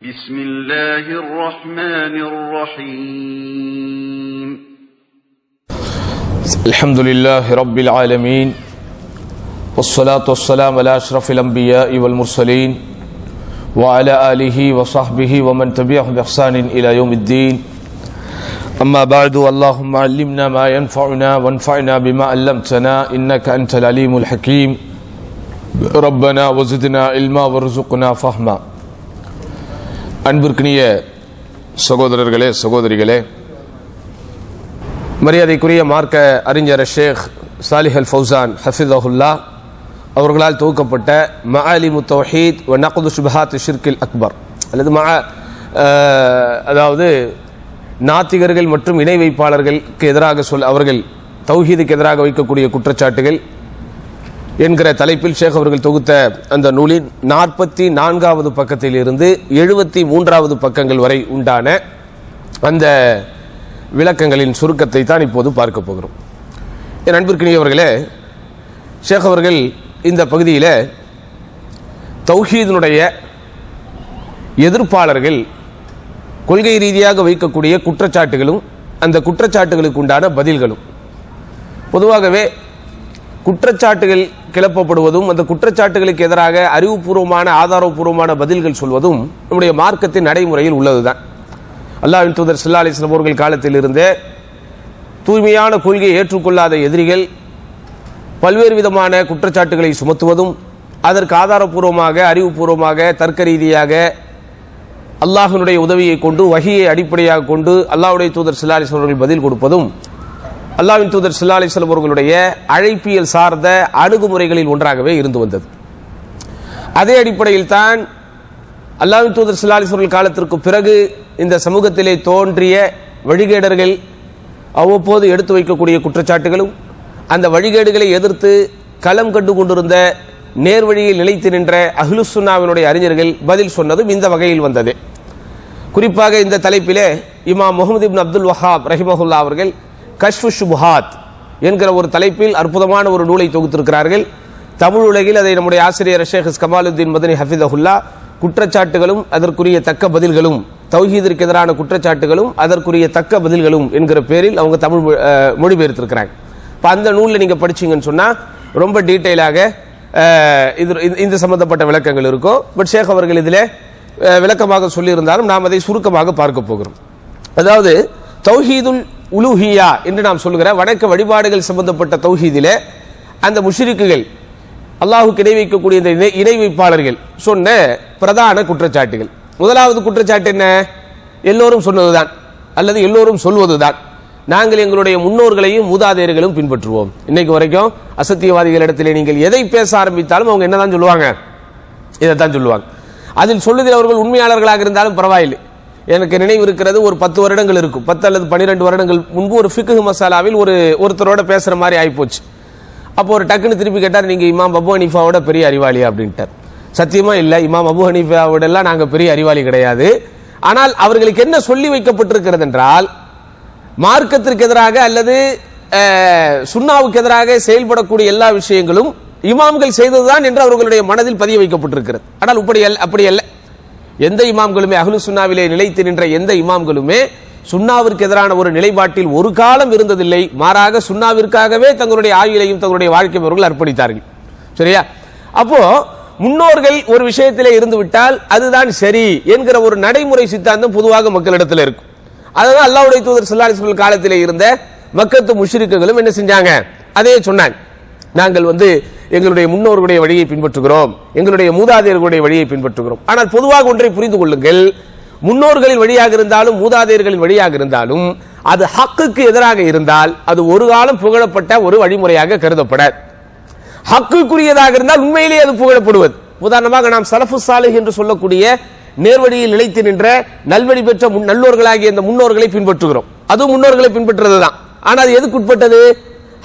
بسم الله الرحمن الرحيم الحمد لله رب العالمين والصلاة والسلام على أشرف الأنبياء والمرسلين وعلى آله وصحبه ومن تبعهم بإحسان إلى يوم الدين أما بعد اللهم علمنا ما ينفعنا وانفعنا بما علمتنا إنك أنت العليم الحكيم ربنا وزدنا علما وارزقنا فهما. அன்பிற்கினிய சகோதரர்களே சகோதரிகளே, மரியாதைக்குரிய மார்க்க அறிஞர் ஷேக் சாலிஹ் அல் ஃபௌசான் ஹஃபிதஹுல்லா அவர்களால் துவக்கப்பட்ட மஆலிமு தௌஹீத் வ நக்து ஷுபஹாத் ஷிர்கில் அக்பர் அல்லது அதாவது நாத்திகர்கள் மற்றும் இணை வைப்பாளர்களுக்கு எதிராக அவர்கள் தௌஹீதுக்கு எதிராக வைக்கக்கூடிய குற்றச்சாட்டுகள் என்கிற தலைப்பில் ஷேக் அவர்கள் தொகுத்த அந்த நூலின் 44வது பக்கத்தில் இருந்து 73வது பக்கங்கள் வரை உண்டான அந்த விளக்கங்களின் சுருக்கத்தை தான் இப்போது பார்க்க போகிறோம். என் அன்பிற்கினியவர்களே, ஷேக் அவர்கள் இந்த பகுதியில் தௌஹீதினுடைய எதிர்ப்பாளர்கள் கொள்கை ரீதியாக வைக்கக்கூடிய குற்றச்சாட்டுகளும் அந்த குற்றச்சாட்டுகளுக்கு உண்டான பதில்களும், பொதுவாகவே குற்றச்சாட்டுகள் கிளப்பப்படுவதும் அந்த குற்றச்சாட்டுகளுக்கு எதிராக அறிவுபூர்வமான ஆதாரபூர்வமான பதில்கள் சொல்வதும் நம்முடைய மார்க்கத்தின் நடைமுறையில் உள்ளதுதான். அல்லாஹ்வின் தூதர் ஸல்லல்லாஹு அலைஹி வஸல்லம் அவர்கள் காலத்தில் இருந்தே தூய்மையான கொள்கையை ஏற்றுக்கொள்ளாத எதிரிகள் பல்வேறு விதமான குற்றச்சாட்டுகளை சுமத்துவதும் அதற்கு ஆதாரபூர்வமாக அறிவுபூர்வமாக தர்க்க ரீதியாக அல்லாஹ்வினுடைய உதவியை கொண்டு வஹியை அடிப்படையாக கொண்டு அல்லாஹ்வுடைய தூதர் ஸல்லல்லாஹு அலைஹி வஸல்லம் அவர்கள் பதில் கொடுப்பதும் அல்லாஹ்வின் தூதர் ஸல்லல்லாஹு அலைஹி வஸல்லம் அவர்களுடைய அழைப்பியல் சார்ந்த அணுகுமுறைகளில் ஒன்றாகவே இருந்து வந்தது. அதே அடிப்படையில் தான் அல்லாஹ்வின் தூதர் ஸல்லல்லாஹு அலைஹி வஸல்லம் காலத்திற்கு பிறகு இந்த சமூகத்திலே தோன்றிய வழிகேடர்கள் அவ்வப்போது எடுத்து வைக்கக்கூடிய குற்றச்சாட்டுகளும் அந்த வழிகேடுகளை எதிர்த்து களம் கண்டு கொண்டிருந்த நேர்வழியில் நிலைத்து நின்ற அஹ்லுஸ் சுன்னாவினுடைய அறிஞர்கள் பதில் சொன்னதும் இந்த வகையில் வந்தது. குறிப்பாக இந்த தலைப்பிலே இமாம் முஹம்மது இப்னு அப்துல் வஹாப் ரஹிமஹுல்லா அவர்கள் கஷ்ஃபு ஷுபஹாத் என்கிற ஒரு தலைப்பில் அற்புதமான ஒரு நூலை தொகுத்திருக்கிறார்கள். தமிழ் உலகில் அதை நம்முடைய ஆசிரியர் ஷேக் கமாலுத்தீன் மதனி ஹஃபிதஹுல்லா குற்றச்சாட்டுகளும் அதற்குரிய தக்க பதில்களும், தௌஹீதிற்கு எதிரான குற்றச்சாட்டுகளும் அதற்குரிய தக்க பதில்களும் என்கிற பேரில் அவங்க தமிழ் மொழிபெயர்த்திருக்கிறாங்க. இப்போ அந்த நூலில் நீங்கள் படிச்சீங்கன்னு சொன்னால் ரொம்ப டீட்டெயிலாக இந்த சம்பந்தப்பட்ட விளக்கங்கள் இருக்கும். பட் ஷேக் அவர்கள் இதில் விளக்கமாக சொல்லியிருந்தாலும் நாம் அதை சுருக்கமாக பார்க்க போகிறோம். அதாவது தௌஹீதுல் உலூஹியா என்று நாம் சொல்லுகிற வணக்க வழிபாடுகள் சம்பந்தப்பட்ட தௌஹீதிலே அந்த முஷ்ரிக்குகள் அல்லாஹுக்கு இணை வைக்கக்கூடிய இந்த இணை வைப்பாளர்கள் சொன்ன பிரதான குற்றச்சாட்டுகள். முதலாவது குற்றச்சாட்டு என்ன? எல்லோரும் சொன்னதுதான் அல்லது எல்லோரும் சொல்வதுதான், நாங்கள் எங்களுடைய முன்னோர்களையும் மூதாதையர்களும் பின்பற்றுவோம். இன்னைக்கு வரைக்கும் அசத்தியவாதிகளிடத்திலே நீங்கள் எதை பேச ஆரம்பித்தாலும் அவங்க என்னதான் சொல்லுவாங்க? இதைத்தான் சொல்லுவாங்க. அதில் சொல்லுதில் அவர்கள் உண்மையாளர்களாக இருந்தாலும் பரவாயில்லை. எனக்கு நினைவு இருக்கிறது, ஒரு 10 வருடங்கள் இருக்கும், 10 அல்லது 12 வருடங்கள் முன்பு ஒரு ஃபிக்ஹ் மசாலாவில் ஒருத்தரோட பேசுற மாதிரி ஆயிப்போச்சு. அப்போ ஒரு டக்குன்னு திருப்பி கேட்டார், நீங்க இமாம் அபு ஹனீஃபாவோட பெரிய அறிவாளி அப்படின்ட்டார். சத்தியமா இல்ல, இமாம் அபு ஹனீஃபாவோட எல்லாம் நாங்க பெரிய அறிவாளி கிடையாது. ஆனால் அவர்களுக்கு என்ன சொல்லி வைக்கப்பட்டிருக்கிறது என்றால், மார்க்கத்திற்கு எதிராக அல்லது சுன்னாவுக்கு எதிராக செயல்படக்கூடிய எல்லா விஷயங்களும் இமாம்கள் செய்ததுதான் என்று அவர்களுடைய மனதில் பதிய வைக்கப்பட்டிருக்கிறது. ஆனால் அப்படி அல்ல. எந்த இமாம்களுமே அஹ்லுஸ் சுன்னாவிலே நிலைத்து நின்ற எந்த இமாம்களுமே சுன்னாவிற்கு எதிரான ஒரு நிலைப்பாட்டில் ஒரு காலம் இருந்ததில்லை. மாறாக சுன்னாவிற்காகவே தங்களுடைய ஆயுளையும் தங்களுடைய வாழ்க்கை அவர்கள் அர்ப்பணித்தார்கள். சரியா? அப்போ முன்னோர்கள் ஒரு விஷயத்திலே இருந்து விட்டால் அதுதான் சரி என்கிற ஒரு நடைமுறை சித்தாந்தம் பொதுவாக மக்களிடத்தில் இருக்கும். அதுதான் அல்லாஹ்வுடைய தூதர் ஸல்லல்லாஹு அலைஹி வஸல்லம் காலத்திலே இருந்த மக்கத்து முஷ்ரிக்குகளும் என்ன செஞ்சாங்க? அதே சொன்னாங்க. நாங்கள் எங்களுடைய முன்னோர்களுடைய வழியை பின்பற்றுகிறோம், எங்களுடைய மூதாதையர்களுடைய வழியை பின்பற்றுகிறோம். ஆனால் பொதுவாக ஒன்றை புரிந்து கொள்ளுங்கள், முன்னோர்களின் வழியாக இருந்தாலும் மூதாதையர்களின் வழியாக இருந்தாலும் அது ஹக்குக்கு எதிராக இருந்தால் அது ஒரு காலம் புகழப்பட்ட ஒரு வழிமுறையாக கருதப்படாது. ஹக்குக்குரியதாக இருந்தால் உண்மையிலேயே அது புகழப்படுவது. உதாரணமாக நாம் சலஃபு சாலிஹ் என்று சொல்லக்கூடிய நேர்வழியில் நிலைத்து நின்ற நல்வழி பெற்ற நல்லோர்களாகிய இந்த முன்னோர்களை பின்பற்றுகிறோம். அதுவும் முன்னோர்களை பின்பற்றுறதுதான். ஆனால் அது எதுக்கு உட்பட்டது?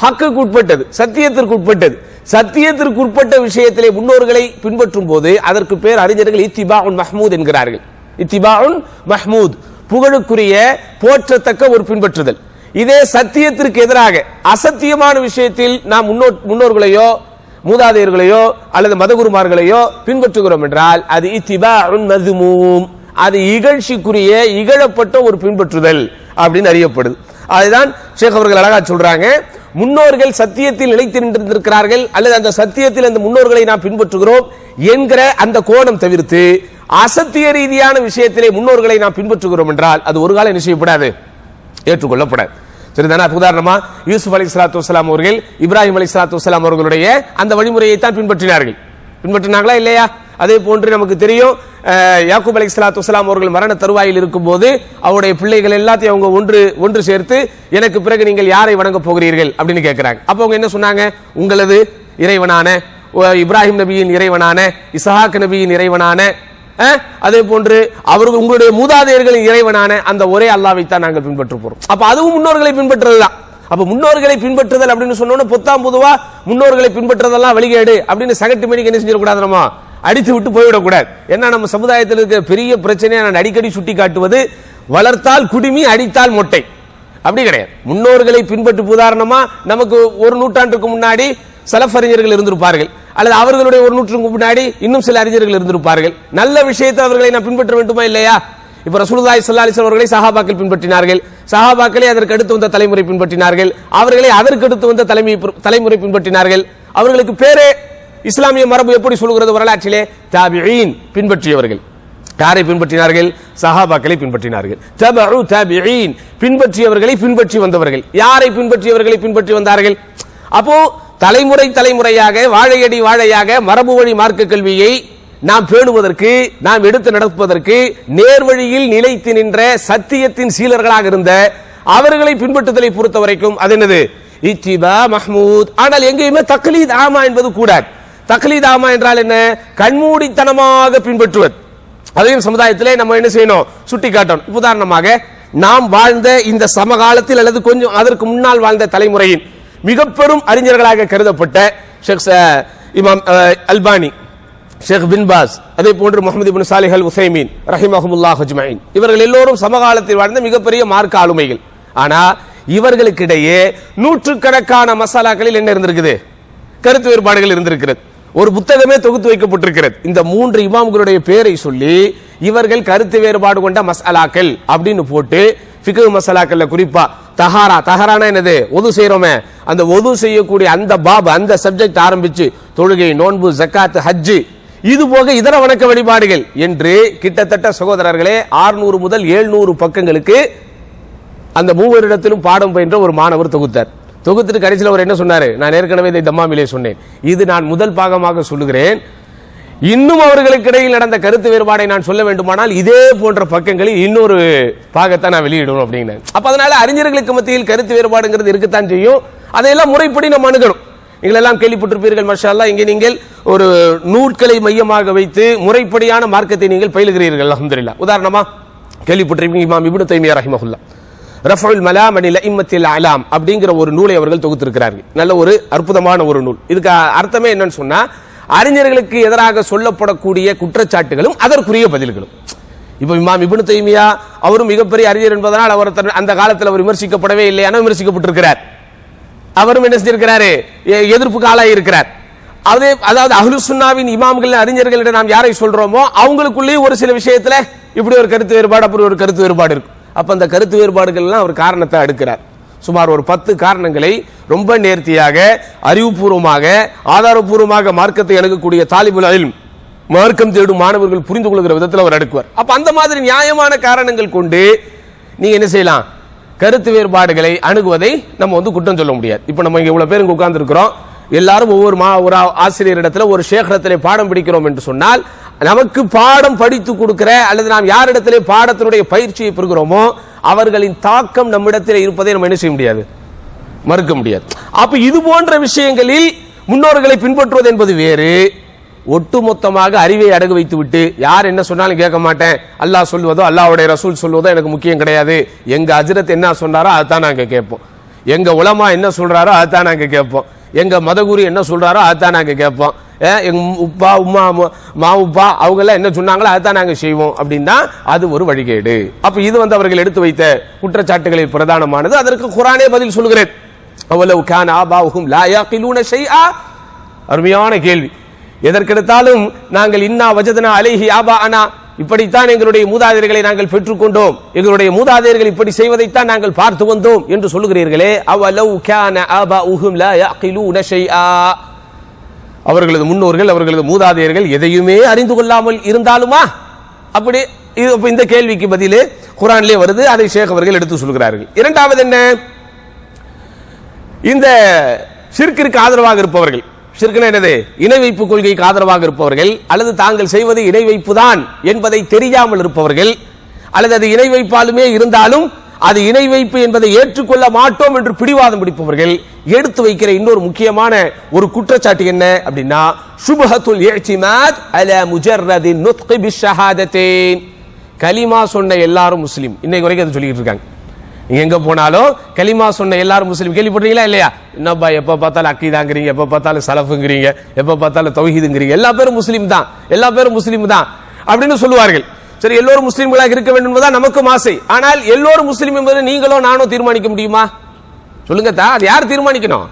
ஹக்குக்கு உட்பட்டது, சத்தியத்திற்கு உட்பட்டது. சத்தியத்திற்கு உட்பட்ட விஷயத்திலே முன்னோர்களை பின்பற்றும் போது அதற்கு பேர் அறிஞர்கள் இத்திபாஉன் மஹ்மூத் என்கிறார்கள். இத்திபாஉன் மஹ்மூத், புகழுக்குரிய போற்றத்தக்க ஒரு பின்பற்றுதல். இதே சத்தியத்திற்கு எதிராக அசத்தியமான விஷயத்தில் நாம் முன்னோர்களையோ மூதாதையர்களையோ அல்லது மதகுருமார்களையோ பின்பற்றுகிறோம் என்றால் அது இத்திபாஉன் மذ்மூம், அது இகழ்ச்சிக்குரிய இகழப்பட்ட ஒரு பின்பற்றுதல் அப்படின்னு அறியப்படுது. அதுதான் ஷேக் அவர்கள் அழகா சொல்றாங்க, முன்னோர்கள் சத்தியத்தில் நிலைத்து நின்றிருக்கிறார்கள் அல்லது அந்த சத்தியத்தில் அந்த முன்னோர்களை நாம் பின்பற்றுகிறோம் என்கிற அந்த கோணம் தவிர்த்து அசத்திய ரீதியான விஷயத்திலே முன்னோர்களை நாம் பின்பற்றுகிறோம் என்றால் அது ஒரு காலம் என்ன செய்யப்படாது, ஏற்றுக்கொள்ளப்படாது. சரிதானா? உதாரணமா யூசுப் அலைஹிஸ்ஸலாத்து வஸ்ஸலாம் அவர்கள் இப்ராஹிம் அலைஹிஸ்ஸலாத்து வஸ்ஸலாம் அவர்களுடைய அந்த வழிமுறையை தான் பின்பற்றினாங்களா இல்லையா? அதே போன்று நமக்கு தெரியும் யாக்கூப் அலைஹிஸ்ஸலாத்து வஸ்ஸலாம் அவர்கள் மரண தருவாயில் இருக்கும் போது அவருடைய பிள்ளைகள் எல்லாத்தையும் அவங்க ஒன்று சேர்த்து எனக்கு பிறகு நீங்கள் யாரை வணங்க போகிறீர்கள் அப்படின்னு கேட்கிறாங்க. அப்ப அவங்க என்ன சொன்னாங்க, உங்களது இறைவனான இப்ராஹிம் நபியின் இறைவனான இஸ்ஹாக் நபியின் இறைவனான அதே போன்று அவர்கள் உங்களுடைய மூதாதையர்களின் இறைவனான அந்த ஒரே அல்லாஹ்வை தான் நாங்கள் பின்பற்ற போறோம். அப்ப அதுவும் முன்னோர்களை பின்பற்றுறதுதான். அப்ப முன்னோர்களை பின்பற்றுதல் அப்படின்னு சொன்னோம்னா பொத்தாம் பொதுவா முன்னோர்களை பின்பற்றுறதெல்லாம் வழிகேடு அப்படின்னு சகட்டு மணிக்கு என்ன செஞ்சிடக்கூடாது, நம்ம அடித்து விட்டு போய்விடக்கூடாது. ஏன்னா நம்ம சமுதாயத்தில் இருக்க பெரிய பிரச்சனையை நான் அடிக்கடி சுட்டி காட்டுவது, வளர்த்தால் குடிமி அடித்தால் மொட்டை அப்படி கிடையாது. முன்னோர்களை பின்பற்று உதாரணமா நமக்கு ஒரு நூற்றாண்டுக்கு முன்னாடி சலஃப் அறிஞர்கள் இருந்திருப்பார்கள், அல்லது அவர்களுடைய ஒரு நூற்றுக்கு முன்னாடி இன்னும் சில அறிஞர்கள் இருந்திருப்பார்கள். நல்ல விஷயத்தை அவர்களை நாம் பின்பற்ற வேண்டுமா இல்லையா? இப்ப ரசூலுல்லாஹி ஸல்லல்லாஹு அலைஹி வஸல்லம் அவர்களை சஹாபாக்கள் பின்பற்றினார்கள், சஹாபாக்களே அதற்கு அடுத்து வந்த தலைமுறை பின்பற்றினார்கள், அவர்களை அதற்கு அடுத்து வந்த தலைமுறை பின்பற்றினார்கள். அவர்களுக்கு பேரே இஸ்லாமிய மரபு எப்படி சொல்கிறது வரலாற்றிலே, தாபிஈன் பின்பற்றியவர்கள். யாரை பின்பற்றினார்கள்? சஹாபாக்களை பின்பற்றினார்கள். தபஉ தாபிஈன் பின்பற்றியவர்களை பின்பற்றி வந்தவர்கள். யாரை பின்பற்றியவர்களை பின்பற்றி வந்தார்கள்? அப்போ தலைமுறையாக வாழையடி வாழையாக மரபு வழி மார்க்க கல்வியை நாம் பேணுவதற்கு, நாம் எடுத்து நடப்பதற்கு நேர்வழியில் நிலைத்து நின்ற சத்தியத்தின் சீலர்களாக இருந்த அவர்களை பின்பற்றுதலை பொறுத்த வரைக்கும் அது என்னது, இத்திபா மஹ்மூத். ஆனால் எங்கேயுமே தக்லீத் ஆமா என்பது கூடாது. தக்லீத் ஆமா என்றால் என்ன, கண்மூடித்தனமாக பின்பற்றுவது. அதையும் சமுதாயத்திலே நம்ம என்ன செய்யணும், சுட்டி காட்டணும். உதாரணமாக நாம் வாழ்ந்த இந்த சமகாலத்தில் அல்லது கொஞ்சம் அதற்கு முன்னால் வாழ்ந்த தலைமுறையின் மிக பெரும் அறிஞர்களாக கருதப்பட்ட ஷேக் இமாம் அல்பானி, ஷேக் பின் பாஸ், அதே போன்று முஹம்மது இப்னு சாலிஹ் அல் உஸைமீன் ரஹிமஹுமுல்லாஹ் அஜ்மஈன், இவர்கள் எல்லோரும் சமகாலத்தில் வாழ்ந்த மிகப்பெரிய மார்க்க ஆளுமைகள். ஆனா இவர்களுக்கிடையே நூற்றுக்கணக்கான மசாலாக்களில் என்ன இருந்திருக்குது, கருத்து வேறுபாடுகள் இருந்திருக்கிறது. ஒரு புத்தகமே தொகுத்து வைக்கப்பட்டிருக்கிறது. இந்த மூன்று இமாம்களுடைய பெயரை சொல்லி இவர்கள் கருத்து வேறுபாடு கொண்ட மசாலாக்கள் அப்படின்னு போட்டு ஃபிக்ஹ் மசாலாக்கள்ல குறிப்பா தஹரானா என்னது, ஒது செய்யறோமே, அந்த ஒது செய்யக்கூடிய அந்த பாப் அந்த சப்ஜெக்ட் ஆரம்பிச்சு தொழுகை, நோன்பு, ஜக்காத், ஹஜ்ஜு, இது போக இதர வணக்க வழிபாடுகள் என்று கிட்டத்தட்ட சகோதரர்களே 600 முதல் 700 பக்கங்களுக்கு அந்த மூவரிடத்திலும் பாடம் பயின்ற ஒரு மாணவர் தொகுத்துட்டு கடைசியில் அவர் என்ன சொன்னாரு, நான் ஏற்கனவே இதை தம்மாமிலே சொன்னேன், இது நான் முதல் பாகமாக சொல்லுகிறேன், இன்னும் அவர்களுக்கு இடையில் நடந்த கருத்து வேறுபாடை நான் சொல்ல வேண்டுமானால் இதே போன்ற பக்கங்களில் இன்னொரு பாகத்தை நான் வெளியிடணும் அப்படின்னு. அப்ப அதனால அறிஞர்களுக்கு மத்தியில் கருத்து வேறுபாடுங்கிறது இருக்கத்தான் செய்யும். அதையெல்லாம் முறைப்படி நம்ம அணுகணும். நீங்கள் எல்லாம் கேள்விப்பட்டிருப்பீர்கள் மாஷா அல்லாஹ், இங்கே நீங்கள் ஒரு நூற்களை மையமாக வைத்து முறைப்படியான மார்க்கத்தை நீங்கள் பயிலுகிறீர்கள் அல்ஹம்துலில்லாஹ். உதாரணமா கேள்விப்பட்டிருப்பீங்க இமாம் இப்னு தைமியா ரஹிமஹுல்லாஹ் ரஃபுல் மலாம் அனில் அஇம்மத்தில் அலாம் அப்படிங்கிற ஒரு நூலை அவர்கள் தொகுத்திருக்கிறார்கள். நல்ல ஒரு அற்புதமான ஒரு நூல். இதுக்கு அர்த்தமே என்னன்னு சொன்னா, அறிஞர்களுக்கு எதிராக சொல்லப்படக்கூடிய குற்றச்சாட்டுகளும் அதற்குரிய பதில்களும். இப்ப இமாம் இப்னு தைமியா அவரும் மிகப்பெரிய அறிஞர் என்பதனால் அவர் அந்த காலத்தில் அவர் விமர்சிக்கப்படவே இல்லை, ஆனால் விமர்சிக்கப்பட்டிருக்கிறார். அவரும் என்ன செஞ்சிருக்கிறாரு, எதிர்ப்புக்கு ஆளாகி இருக்கிறார். அதாவது அஹ்லு சுன்னாவின் இமாம்கள் அறிஞர்களிடம் நாம் யாரை சொல்றோமோ அவங்களுக்குள்ளேயே ஒரு சில விஷயத்துல இப்படி ஒரு கருத்து வேறுபாடு அப்படி ஒரு கருத்து வேறுபாடு இருக்கும். அப்ப அந்த கருத்து வேறுபாடுகள் எல்லாம் அவர் காரணத்தை அடுக்கிறார். சுமார் ஒரு 10 காரணங்களை ரொம்ப நேர்த்தியாக அறிவுபூர்வமாக ஆதாரபூர்வமாக மார்க்கத்தை அணுகக்கூடிய தாலிபுல் இல்ம், மார்க்கம் தேடும் மாணவர்கள் புரிந்து கொள்கிற விதத்தில் அவர் அடுக்குவார். அப்ப அந்த மாதிரி நியாயமான காரணங்கள் கொண்டு நீங்க என்ன செய்யலாம், கருத்து வேறுபாடுகளை அணுகுவதை நம்ம குற்றம் சொல்ல முடியாது. இப்ப நம்ம இங்க இவ்வளவு பேருக்கு உட்கார்ந்து இருக்கிறோம், எல்லாரும் ஒவ்வொரு ஒரு ஆசிரியரிடத்துல ஒரு ஷேഖிடத்திலே பாடம் படிக்கிறோம் என்று சொன்னால், நமக்கு பாடம் படித்து கொடுக்கிற அல்லது நாம் யாரிடத்திலே பாடத்தினுடைய பயிற்சியை பெறுகிறோமோ அவர்களின் தாக்கம் நம்மிடத்தில் இருப்பதை நம்ம என்ன செய்ய முடியாது, மறுக்க முடியாது. அப்ப இது போன்ற விஷயங்களில் முன்னோர்களை பின்பற்றுவது என்பது வேறு. ஒட்டுமொத்தமாக அறிவை அடகு வைத்து விட்டு யார் என்ன சொன்னாலும் கேட்க மாட்டேன், அல்லாஹ் சொல்லுவதோ அல்லாஹ்வுடைய ரசூல் சொல்லுவதோ எனக்கு முக்கியம் கிடையாது, எங்க ஹஜ்ரத் என்ன சொன்னாரோ அதான் நாங்க கேட்போம், எங்க உலமா என்ன சொல்றாரோ அதான் நாங்க கேட்போம், எங்க மதகுரு என்ன சொல்றாரோ அதான் நாங்க கேட்போம், எங்க உப்பா உமா மா உப்பா அவங்க எல்லாம் என்ன சொன்னாங்களோ அதான் நாங்க செய்வோம் அப்படின்னா அது ஒரு வழிகேடு. அப்ப இது அவர்கள் எடுத்து வைத்த குற்றச்சாட்டுகளில் பிரதானமானது. அதற்கு குர்ஆனே பதில் சொல்கிறது. அவலவ் கான ஆபாஹும் லா யாகிலூன ஷைஆ. அருமையான கேள்வி. எதற்கெடுத்தாலும் நாங்கள் இன்னா வஜதனா அலைஹி ஆபாஅனா, இப்படித்தான் எங்களுடைய மூதாதையர்களை நாங்கள் பெற்றுக்கொண்டோம், எங்களுடைய மூதாதையர்கள் இப்படி செய்வதைத்தான் நாங்கள் பார்த்து வந்தோம் என்று சொல்லுகிறீர்களே, அவலவ் கான ஆபாஉஹும் லா யஅகிலூன ஷைஆ, அவர்களது முன்னோர்கள் அவர்களது மூதாதையர்கள் எதையுமே அறிந்து கொள்ளாமல் இருந்தாலுமா? அப்படி இந்த கேள்விக்கு பதில் குர்ஆனிலே வருது, அதை ஷேக் அவர்கள் எடுத்து சொல்கிறார்கள். இரண்டாவது என்ன, இந்த ஷிர்கிற்கு ஆதரவாக இருப்பவர்கள், ஷிர்க்னா என்னது, இணை வைப்பு கொள்கைக்கு ஆதரவாக இருப்பவர்கள், அல்லது தாங்கள் செய்வது இணை வைப்பு தான் என்பதை தெரியாமல் இருப்பவர்கள், அல்லது அது இணை வைப்பாலுமே இருந்தாலும் அது இணை வைப்பு என்பதை ஏற்றுக்கொள்ள மாட்டோம் என்று பிடிவாதம் பிடிப்பவர்கள் எடுத்து வைக்கிற இன்னொரு முக்கியமான ஒரு குற்றச்சாட்டு என்ன அப்படின்னா, சுப்ஹத்துல் இஅ்திமாத் அலா முஜர்ரதி நுத்கி பிஷ்ஷஹாதத்தைன், கலிமா சொன்ன எல்லாரும் முஸ்லிம். இன்னைக்கு வரைக்கும் அதை சொல்லிட்டு இருக்காங்க. நீங்க எங்க போனாலும் கலிமா சொன்ன எல்லாரும் முஸ்லிம். கேள்விப்பட்டீங்களா இல்லையா? என்னப்பா எப்ப பார்த்தாலும் அக்கீதாங்கிறீங்க, எப்ப பார்த்தாலும் சலஃபுங்கிறீங்க, எப்ப பார்த்தாலும் தௌஹீதுங்கிறீங்க, எல்லா பேரும் முஸ்லிம் தான், எல்லா பேரும் முஸ்லிம் தான் அப்படின்னு சொல்லுவார்கள். சரி, எல்லோரும் முஸ்லிம்களாக இருக்க வேண்டும் என்பதுதான் நமக்கும் ஆசை. ஆனால் எல்லோரும் முஸ்லிம் என்பதை நீங்களோ நானோ தீர்மானிக்க முடியுமா? சொல்லுங்க தா, அது யார் தீர்மானிக்கணும்?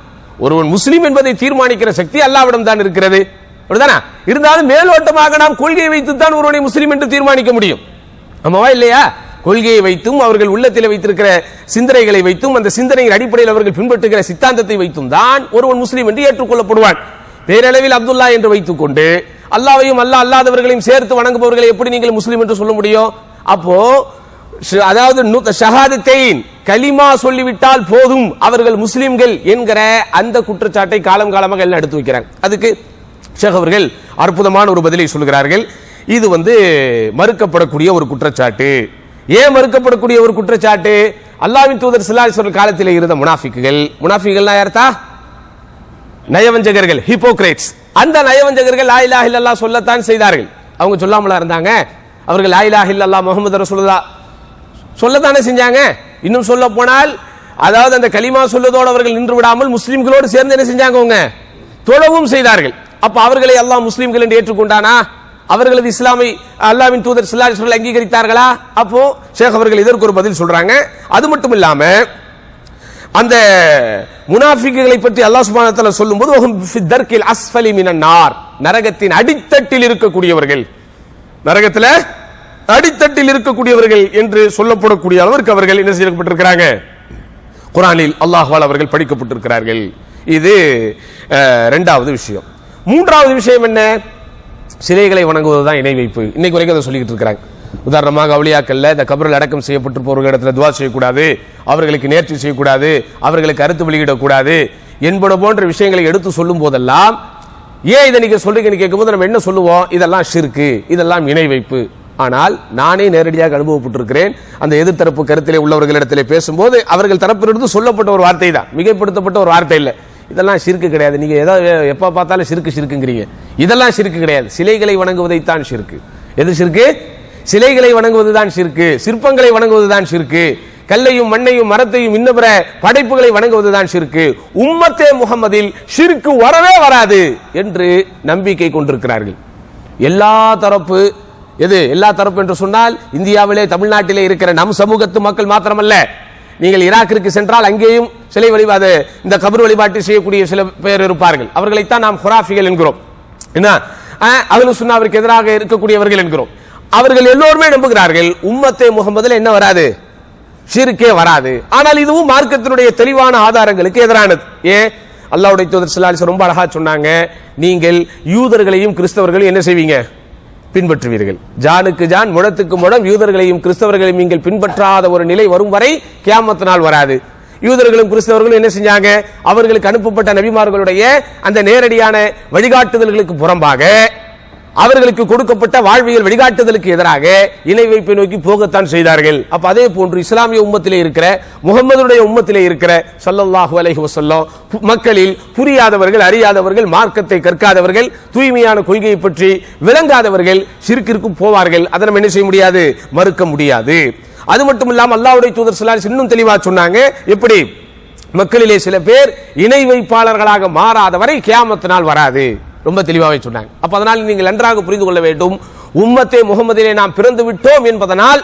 ஒருவன் முஸ்லிம் என்பதை தீர்மானிக்கிற சக்தி அல்லாஹ்விடம் தான் இருக்கிறது, அப்படிதானே? இருந்தாலும் மேலோட்டமாக நாம் கொள்கையை வைத்துத்தான் ஒருவனை முஸ்லிம் என்று தீர்மானிக்க முடியும். ஆமாவா இல்லையா? கொள்கையை வைத்தும் அவர்கள் உள்ளத்தில் வைத்திருக்கிற சிந்தனைகளை வைத்தும் அந்த சிந்தனையின் அடிப்படையில் அவர்கள் பின்பற்றுகிற சித்தாந்தத்தை வைத்தும் தான் ஒருவன் முஸ்லிம் என்று ஏற்றுக்கொள்ளப்படுவான். பேரளவில் அப்துல்லா என்று வைத்துக் கொண்டு அல்லாஹ்வையும் அல்லாஹ் அல்லாதவர்களையும் சேர்த்து வணங்குபவர்களை எப்படி நீங்கள் முஸ்லிம் என்று சொல்ல முடியும்? அப்போ அதாவது ஷஹாதத்தைன் கலிமா சொல்லிவிட்டால் போதும் அவர்கள் முஸ்லிம்கள் என்கிற அந்த குற்றச்சாட்டை காலம் காலமாக எல்லாம் எடுத்து வைக்கிறாங்க. அதுக்கு ஷேக் அவர்கள் அற்புதமான ஒரு பதிலை சொல்கிறார்கள். இது மறுக்கப்படக்கூடிய ஒரு குற்றச்சாட்டு. ஏன் மறுக்கப்படக்கூடிய ஒரு குற்றச்சாட்டு? அல்லாஹ்வின் தூதர் ஸல்லல்லாஹு அலைஹி வஸல்லம் காலத்தில் இருந்த முனாஃபிக்குகள்னா யார்தா? நயவஞ்சகர்கள், ஹிப்போக்ரேட்ஸ். அந்த நயவஞ்சகர்கள் லா இலாஹ இல்லல்லாஹ் சொல்லத்தான் செய்தார்கள். அவங்க சொல்லாமலா இருந்தாங்க? அவர்கள் லா இலாஹ இல்லல்லாஹ் முஹம்மது ரசூலுல்லாஹ் சொல்லத்தானே செஞ்சாங்க. இன்னும் சொல்ல போனால் அதாவது அந்த கலிமா சொல்லதோடு அவர்கள் நின்று விடாமல் முஸ்லிம்களோடு சேர்ந்து என்ன செஞ்சாங்க? அவங்க தொழவும் செய்தார்கள். அப்ப அவர்களை அல்லாஹ் முஸ்லிம்கள் என்று ஏற்றுக்கொண்டானா? அவர்களது இஸ்லாமை அல்லாஹ்வின் தூதர் ஸல்லல்லாஹு அலைஹி வஸல்லம் அங்கீகரித்தார்களா? அப்போ ஷேக் அவர்கள் இதற்கு ஒரு பதில் சொல்றாங்க. அது மட்டும் இல்லாம அந்த முனாஃபிக்குகளை பற்றி அல்லாஹ் சுப்ஹானஹு வ தஆலா சொல்லும்போது வஹும் ஃபித்தர்கில் அஸ்ஃபலி மினன் நார், நரகத்தின் அடித்தட்டில் இருக்கக்கூடியவர்கள், நரகத்தில் அடித்தட்டில் இருக்கக்கூடியவர்கள் என்று சொல்லப்படக்கூடிய அளவிற்கு அவர்கள் என்ன செய்யப்பட்டிருக்கிறாங்க? குர்ஆனில் அல்லாஹ்வால் அவர்கள் படிக்கப்பட்டிருக்கிறார்கள். இது இரண்டாவது விஷயம். மூன்றாவது விஷயம் என்ன? சிலைகளை வணங்குவதுதான் இணை வைப்பு. இன்னைக்கு வரைக்கும் அதை சொல்லிட்டு இருக்காங்க. உதாரணமாக அவுலியாக்கல்ல இந்த கபரில் அடக்கம் செய்யப்பட்டிருப்பவர்கள் இடத்துல துவா செய்யக்கூடாது, அவர்களுக்கு நேர்ச்சி செய்யக்கூடாது, அவர்களுக்கு கருத்து வெளியிடக்கூடாது என்பன போன்ற விஷயங்களை எடுத்து சொல்லும் போதெல்லாம் ஏன் இதை நீங்க சொல்றீங்கன்னு கேட்கும்போது நம்ம என்ன சொல்லுவோம்? இதெல்லாம் ஷிர்கு, இதெல்லாம் இணை வைப்பு. ஆனால் நானே நேரடியாக அனுபவப்பட்டிருக்கிறேன். அந்த எதிர்த்தரப்பு கருத்திலே உள்ளவர்களிடத்திலே பேசும்போது அவர்கள் தரப்பிலிருந்து சொல்லப்பட்ட ஒரு வார்த்தை தான், மிகைப்படுத்தப்பட்ட ஒரு வார்த்தை இல்லை. இதெல்லாம் ஷிர்கு கிடையாது, நீங்க ஏதோ எப்ப பார்த்தாலும் ஷிர்குங்கிறீங்க, இதெல்லாம் ஷிர்கு கிடையாது. சிலைகளை வணங்குவதைத்தான் ஷிர்கு. எது ஷிர்கு? சிலைகளை வணங்குவதுதான் ஷிர்கு, சிற்பங்களை வணங்குவதுதான் ஷிர்கு, கல்லையும் மண்ணையும் மரத்தையும் இன்ன பிற படைப்புகளை வணங்குவதுதான் ஷிர்கு. உம்மத்தே முஹம்மதில் ஷிர்கு வரவே வராது என்று நம்பிக்கை கொண்டிருக்கிறார்கள். எல்லா தரப்பு, எது எல்லா தரப்பு என்று சொன்னால் இந்தியாவிலே தமிழ்நாட்டிலே இருக்கிற நம் சமூகத்து மக்கள் மாத்திரமல்ல, நீங்கள் ஈராக்கிற்கு சென்றால் அங்கேயும் சிலை வழிபாடு இந்த கபர் வழிபாட்டை செய்யக்கூடிய சில பேர் இருப்பார்கள். அவர்களைத்தான் நாம் ஹுராஃபிகள் என்கிறோம். என்ன அஹ்லு சுன்னாவிற்கு எதிராக இருக்கக்கூடியவர்கள் என்கிறோம். அவர்கள் எல்லோருமே நம்புகிறார்கள் உம்மத்தே முஹம்மதுல என்ன வராது? ஷிர்கே வராது. ஆனால் இதுவும் மார்க்கத்தினுடைய தெளிவான ஆதாரங்களுக்கு எதிரானது. ஏன்? அல்லாஹ்வுடைய தூதர் ஸல்லல்லாஹு அலைஹி வஸல்லம் ரொம்ப அழகா சொன்னாங்க, நீங்கள் யூதர்களையும் கிறிஸ்தவர்களையும் என்ன செய்வீங்க? பின்பற்றுவீர்கள். ஜானுக்கு ஜான் முழத்துக்கு முழம் யூதர்களையும் கிறிஸ்தவர்களையும் நீங்கள் பின்பற்றாத ஒரு நிலை வரும் வரை கியாமத் நாள் வராது. யூதர்களும் கிறிஸ்தவர்களும் என்ன செஞ்சாங்க? அவர்களுக்கு அனுப்பப்பட்ட நபிமார்களுடைய அந்த நேரடியான வழிகாட்டுதல்களுக்கு புறம்பாக அவர்களுக்கு கொடுக்கப்பட்ட வாழ்வியல் வழிகாட்டுதலுக்கு எதிராக இணை வைப்பை நோக்கி போகத்தான் செய்தார்கள். அப்ப அதே போன்று இஸ்லாமிய உம்மத்திலே இருக்கிற முகம்மதுடைய உம்மத்திலே இருக்கிற ஸல்லல்லாஹு அலைஹி வஸல்லம் மக்களில் புரியாதவர்கள், அறியாதவர்கள், மார்க்கத்தை கற்காதவர்கள், தூய்மையான கொள்கையை பற்றி விளங்காதவர்கள் ஷிர்கிற்கு போவார்கள். அதை நம்ம என்ன செய்ய முடியாது? மறுக்க முடியாது. அது மட்டும் இல்லாமல் அல்லாஹ்வுடைய தூதர் ஸல்லல்லாஹு அலைஹி வஸல்லம் இன்னும் தெளிவா சொன்னாங்க, எப்படி மக்களிலே சில பேர் இணை வைப்பாளர்களாக மாறாதவரை கியாமத் நாள் வராது. ரொம்ப தெளிவாக சொன்னாங்க. அப்ப அதனால் நீங்கள் நன்றாக புரிந்து கொள்ள வேண்டும், உம்மத்தே முகமதிலே நாம் பிறந்து விட்டோம் என்பதனால்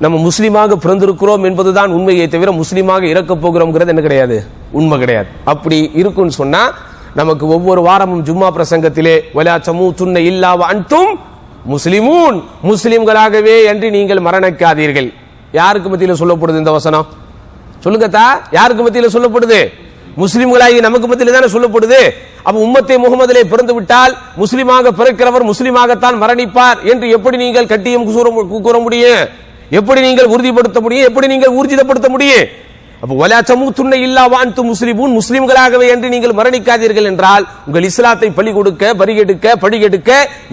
நம்ம முஸ்லீமாக பிறந்திருக்கிறோம் என்பதுதான் உண்மையை தவிர முஸ்லீமாக இறக்கப் போகிறோம்ங்கிறது என்ன கிடையாது, உண்மை கிடையாது. அப்படி இருக்குன்னு சொன்னா நமக்கு ஒவ்வொரு வாரமும் ஜும்மா பிரசங்கத்திலே வலா தமூதுன்ன இல்லா வஅன்தும் முஸ்லிமூன், முஸ்லிம்களாகவே என்று நீங்கள் மரணிக்காதீர்கள். யாருக்கு மத்தியில் சொல்லப்படுது இந்த வசனம்? சொல்லுங்கத்தா, யாருக்கு மத்தியில் சொல்லப்படுது? முஸ்லிம்களாகி நமக்கு மத்தியில் தானே சொல்லப்படுது. அப்ப உம்மத்தே முகமதிலே பிறந்து விட்டால் முஸ்லிமாக பிறக்கிறவர் முஸ்லிமாகத்தான் மரணிப்பார் என்று எப்படி நீங்கள் கட்டியம் கூற முடியும்? எப்படி நீங்கள் உறுதிப்படுத்த முடியும்? எப்படி நீங்கள் ஊர்ஜிதப்படுத்த முடியும்? அப்ப வலா தமூதுன்ன இல்லா வஅன்தும் முஸ்லிமூன், முஸ்லிம்களாகவே என்று நீங்கள் மரணிக்காதீர்கள் என்றால் உங்கள் இஸ்லாத்தை பலி கொடுக்க, பறிகெடுக்க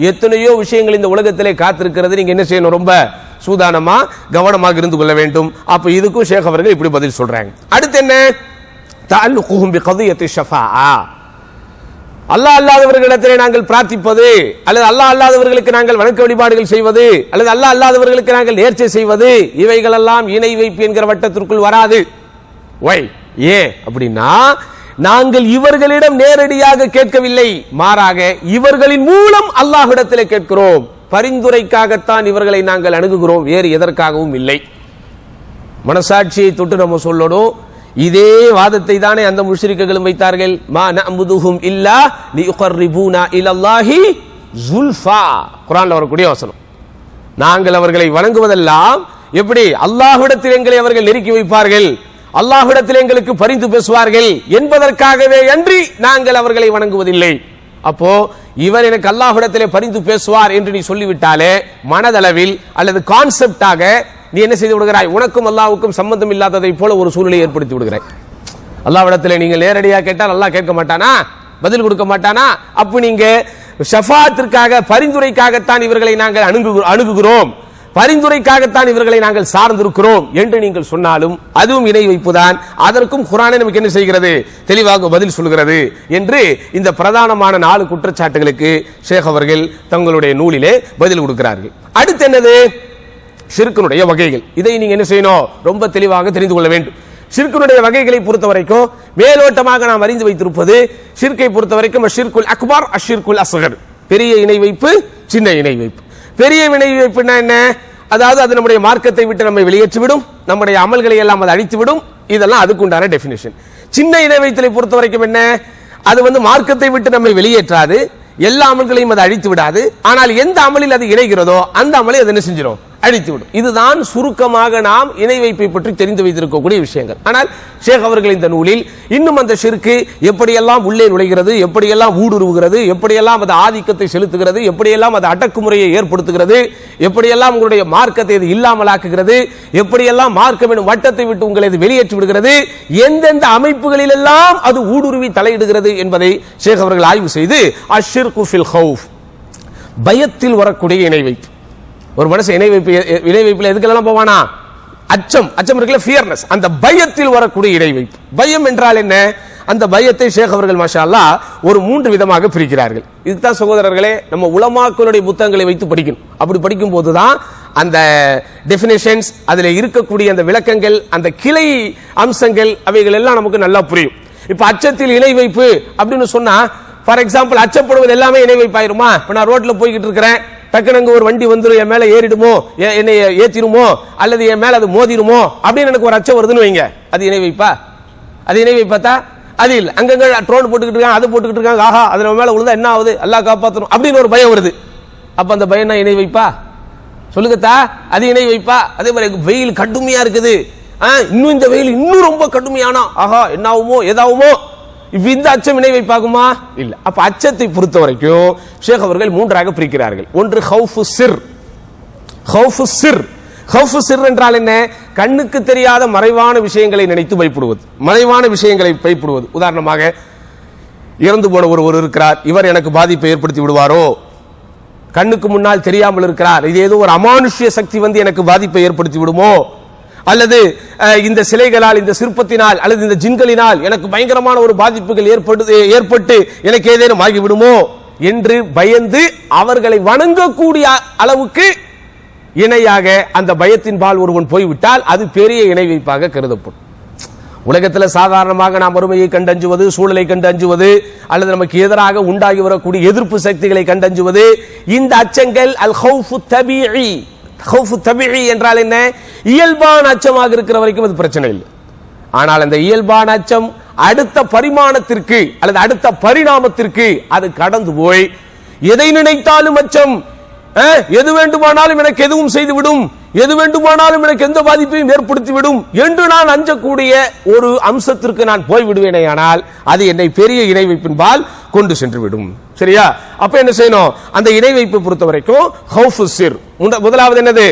எத்தனையோ விஷயங்கள் இந்த உலகத்திலே காத்திருக்கிறது. நீங்க என்ன செய்யணும்? ரொம்ப சூதானமா கவனமாக இருந்து கொள்ள வேண்டும். அப்ப இதுக்கும் ஷேக் அவர்கள் இப்படி பதில் சொல்றாங்க. அடுத்து என்ன? தஅல்லுகுஹும் பிகதியத்தி ஷஃபாஆ, அல்லாஹ் அல்லாதவர்களிடத்திலே நாங்கள் பிரார்த்திப்பது, அல்லது அல்லாஹ் அல்லாதவர்களுக்கு நாங்கள் வணக்க வழிபாடுகள் செய்வது, அல்லது அல்லாஹ் அல்லாதவர்களுக்கு நாங்கள் நேர்ச்சை செய்வது, இவைகளெல்லாம் இணை வைப்பு என்கிற வட்டத்திற்குள் வராது. ஏன் அப்படின்னா, நாங்கள் இவர்களிடம் நேரடியாக கேட்கவில்லை, மாறாக இவர்களின் மூலம் அல்லாஹ்விடத்திலே கேட்கிறோம். பரிந்துரைக்காகத்தான் இவர்களை நாங்கள் அணுகுகிறோம், வேறு எதற்காகவும் இல்லை. மனசாட்சியை தொட்டு நம்ம சொல்லணும். இதே வாதத்தை தானே அந்த முஷ்ரிக்குகளும் வைத்தார்கள். மா நஅபுதுஹும் இல்லா லியுகர்ரிபூனா இலல்லாஹி ஸுல்ஃபா, குர்ஆன்ல வரக்கூடிய வசனம். நாங்கள் அவர்களை வணங்குவதெல்லாம் எப்படி? அல்லாஹ்விடத்தில் எங்களை அவர்கள் நெருக்கி வைப்பார்கள், அல்லாஹ்விடத்தில் எங்களுக்கு பரிந்து பேசுவார்கள் என்பதற்காகவே அன்றி நாங்கள் அவர்களை வணங்குவதில்லை. அப்போ இவர் எனக்கு அல்லாஹ்விடத்திலே பரிந்து பேசுவார் என்று நீ சொல்லிவிட்டாலே மனதளவில் அல்லது கான்செப்டாக நீ என்ன செய்து விடுகிறாய்? உனக்கும் அல்லாஹ்வுக்கும் சம்பந்தம் இல்லாததை போல ஒரு சூழ்நிலையை ஏற்படுத்தி விடுகிறாய். அல்லாஹ்விடத்திலே நீங்கள் நேரடியாக கேட்டால் அல்லாஹ் கேட்க மாட்டானா? பதில் கொடுக்க மாட்டானா? அப்ப நீங்க ஷஃபாஅத்திற்காக, பரிந்துரைக்காகத்தான் இவர்களை நாங்கள் அணுகுகிறோம், பரிந்துரைக்காகத்தான் இவர்களை நாங்கள் சார்ந்திருக்கிறோம் என்று நீங்கள் சொன்னாலும் அதுவும் இணை வைப்புதான். அதற்கும் குர்ஆனே நமக்கு என்ன செய்கிறது? தெளிவாக பதில் சொல்கிறது என்று இந்த பிரதானமான 4 குற்றச்சாட்டுகளுக்கு ஷேக் அவர்கள் தங்களுடைய நூலிலே பதில் கொடுக்கிறார்கள். அடுத்து என்னது? ஷிர்க்குனுடைய வகைகள். இதை நீங்க என்ன செய்யணும்? ரொம்ப தெளிவாக தெரிந்து கொள்ள வேண்டும். ஷிர்க்குனுடைய வகைகளை பொறுத்த வரைக்கும் மேலோட்டமாக நாம் அறிந்து வைத்திருப்பது, ஷிர்க்கை பொறுத்த வரைக்கும் அஷ்ஷிர்குல் அக்பர், அஷ்ஷிர்குல் அஸ்கர், பெரிய இணை வைப்பு, சின்ன இணை வைப்பு. பெரிய இணை வைப்புனா என்ன? அதாவது அது நம்முடைய மார்க்கத்தை விட்டு நம்மை வெளியேற்றிவிடும், நம்முடைய அமல்களை எல்லாம் அது அழித்துவிடும். இதெல்லாம் அதுக்குண்டான டெபினிஷன். சின்ன இணை வைத்தலை பொறுத்த வரைக்கும் என்ன? அது மார்க்கத்தை விட்டு நம்மை வெளியேற்றாது, எல்லா அமல்களையும் அது அழித்து விடாது. ஆனால் எந்த அமலில் அது இணைகிறதோ அந்த அமலை அது என்ன செஞ்சிடும்? அழித்துவிடும். இதுதான் சுருக்கமாக நாம் இணை வைப்பை பற்றி தெரிந்து வைத்திருக்கக்கூடிய விஷயங்கள். ஆனால் ஷேக் அவர்கள் இந்த நூலில் இன்னும் அந்த ஷிர்க்கு எப்படியெல்லாம் உள்ளே நுழைகிறது, எப்படியெல்லாம் ஊடுருவுகிறது, எப்படியெல்லாம் அது ஆதிக்கத்தை செலுத்துகிறது, எப்படியெல்லாம் அது அடக்குமுறையை ஏற்படுத்துகிறது, எப்படியெல்லாம் உங்களுடைய மார்க்கத்தை இது இல்லாமலாக்குகிறது, எப்படியெல்லாம் மார்க்கம் எனும் வட்டத்தை விட்டு உங்களை இது வெளியேற்றி விடுகிறது, எந்தெந்த அமைப்புகளில் எல்லாம் அது ஊடுருவி தலையிடுகிறது என்பதை ஷேக் அவர்கள் ஆய்வு செய்து அஷ்ஷிர்கு ஃபில் ஹவுஃப், பயத்தில் வரக்கூடிய இணை வைப்பு. ஒரு மனுஷன் இணை வைப்புல எதுக்கெல்லாம் போவானா? அச்சம் இருக்குல்ல, ஃபியர்னஸ், அந்த பயத்தில் வரக்கூடிய இணை வைப்பு. பயம் என்றால் என்ன? அந்த பயத்தை ஷேக் அவர்கள் மாஷா அல்லாஹ் ஒரு 3 விதமாக பிரிக்கிறார்கள். இதுதான் சகோதரர்களே நம்ம உலமாக்களுடைய புத்தகங்களை வைத்து படிக்கணும். அப்படி படிக்கும் போதுதான் அந்த டெபினிஷன்ஸ், அதுல இருக்கக்கூடிய அந்த விளக்கங்கள், அந்த கிளை அம்சங்கள், அவைகள் எல்லாம் நமக்கு நல்லா புரியும். இப்ப அச்சத்தில் இணை வைப்பு அப்படின்னு சொன்னா, ஃபார் எக்ஸாம்பிள், அச்சப்படுவது எல்லாமே இணை வைப்பாயிருமா? இப்ப நான் ரோட்ல போய்கிட்டு இருக்கிறேன், டக்குனு ஒரு வண்டி வந்துடும், என் மேல ஏறிடுமோ, என்னை ஏத்திடுமோ, அல்லது என் மேல அது மோதிடுமோ அப்படின்னு எனக்கு ஒரு அச்சம் வருதுன்னு வைங்க, அது இணை வைப்பா? அது இணை வைப்பாத்தா? அது இல்ல. அங்கங்க ட்ரோன் போட்டுக்கிட்டு இருக்காங்க, அது போட்டுக்கிட்டு இருக்காங்க, ஆஹா அது நம்ம மேல விழுந்தா என்ன ஆகுது, அல்லாஹ் காப்பாற்றணும் அப்படின்னு ஒரு பயம் வருது. அப்ப அந்த பயம் தான் இணை வைப்பா? சொல்லுங்கத்தா, அது இணை வைப்பா? அதே மாதிரி வெயில் கடுமையா இருக்குது, இன்னும் இந்த வெயில் இன்னும் ரொம்ப கடுமையானா ஆஹா என்ன ஆகுமோ ஏதாவுமோ, இந்த அச்சம் இணை வைப்பாகுமா? இல்ல. அப்ப அச்சத்தை பொறுத்த வரைக்கும் ஷேக் அவர்கள் 3ஆக பிரிக்கிறார்கள். ஒன்று ஹவுஃபு சிர். ஹவுஃபு சிர், ஹவுஃபு சிர் என்றால் என்ன? கண்ணுக்கு தெரியாத மறைவான விஷயங்களை நினைத்து பயப்படுவது, மறைவான விஷயங்களை பயப்படுவது. உதாரணமாக, இறந்து போன ஒருவர் இருக்கிறார், இவர் எனக்கு பாதிப்பை ஏற்படுத்தி விடுவாரோ, கண்ணுக்கு முன்னால் தெரியாமல் இருக்கிறார், இது ஏதோ ஒரு அமானுஷ்ய சக்தி வந்து எனக்கு பாதிப்பை ஏற்படுத்தி விடுமோ, அல்லது இந்த சிலைகளால், இந்த சிற்பத்தினால், அல்லது இந்த ஜின்களினால் எனக்கு பயங்கரமான ஒரு பாதிப்புகள் ஏற்பட்டு எனக்கு ஏதேனும் ஆகிவிடுமோ என்று பயந்து அவர்களை வணங்கக்கூடிய அளவுக்கு இணையாக அந்த பயத்தின் பால் ஒருவன் போய்விட்டால் அது பெரிய இணை வைப்பாக கருதப்படும். உலகத்தில் சாதாரணமாக நாம் வறுமையை கண்டு அஞ்சுவது, சூழலை கண்டு அஞ்சுவது, அல்லது நமக்கு எதிராக உண்டாகி வரக்கூடிய எதிர்ப்பு சக்திகளை கண்டு அஞ்சுவது, இந்த அச்சங்கள் அல் ஹவுஃபு தபீஇ. ஹவுஃபு தபீஇ என்றால் என்ன? இயல்பான அச்சமாக இருக்கிற வரைக்கும் அது பிரச்சனை இல்லை. ஆனால் அந்த இயல்பான அச்சம் அடுத்த பரிமாணத்திற்கு அல்லது அடுத்த பரிணாமத்திற்கு அது கடந்து போய் எதை நினைத்தாலும் அச்சம், எது வேண்டுமானாலும் எனக்கு எதுவும் செய்துவிடும், எது வேண்டுமானாலும் எனக்கு எந்த பாதிப்பையும் ஏற்படுத்திவிடும் என்று நான் அஞ்சக்கூடிய ஒரு அம்சத்திற்கு நான் போய்விடுவேனேயானால் அது என்னை பெரிய இணை வைப்பின்பால் கொண்டு சென்று விடும். சரியா? அப்ப என்ன செய்யணும்? அந்த இணை வைப்பை பொறுத்த வரைக்கும் ஹவுஃபு சிர் முதலாவது என்னது?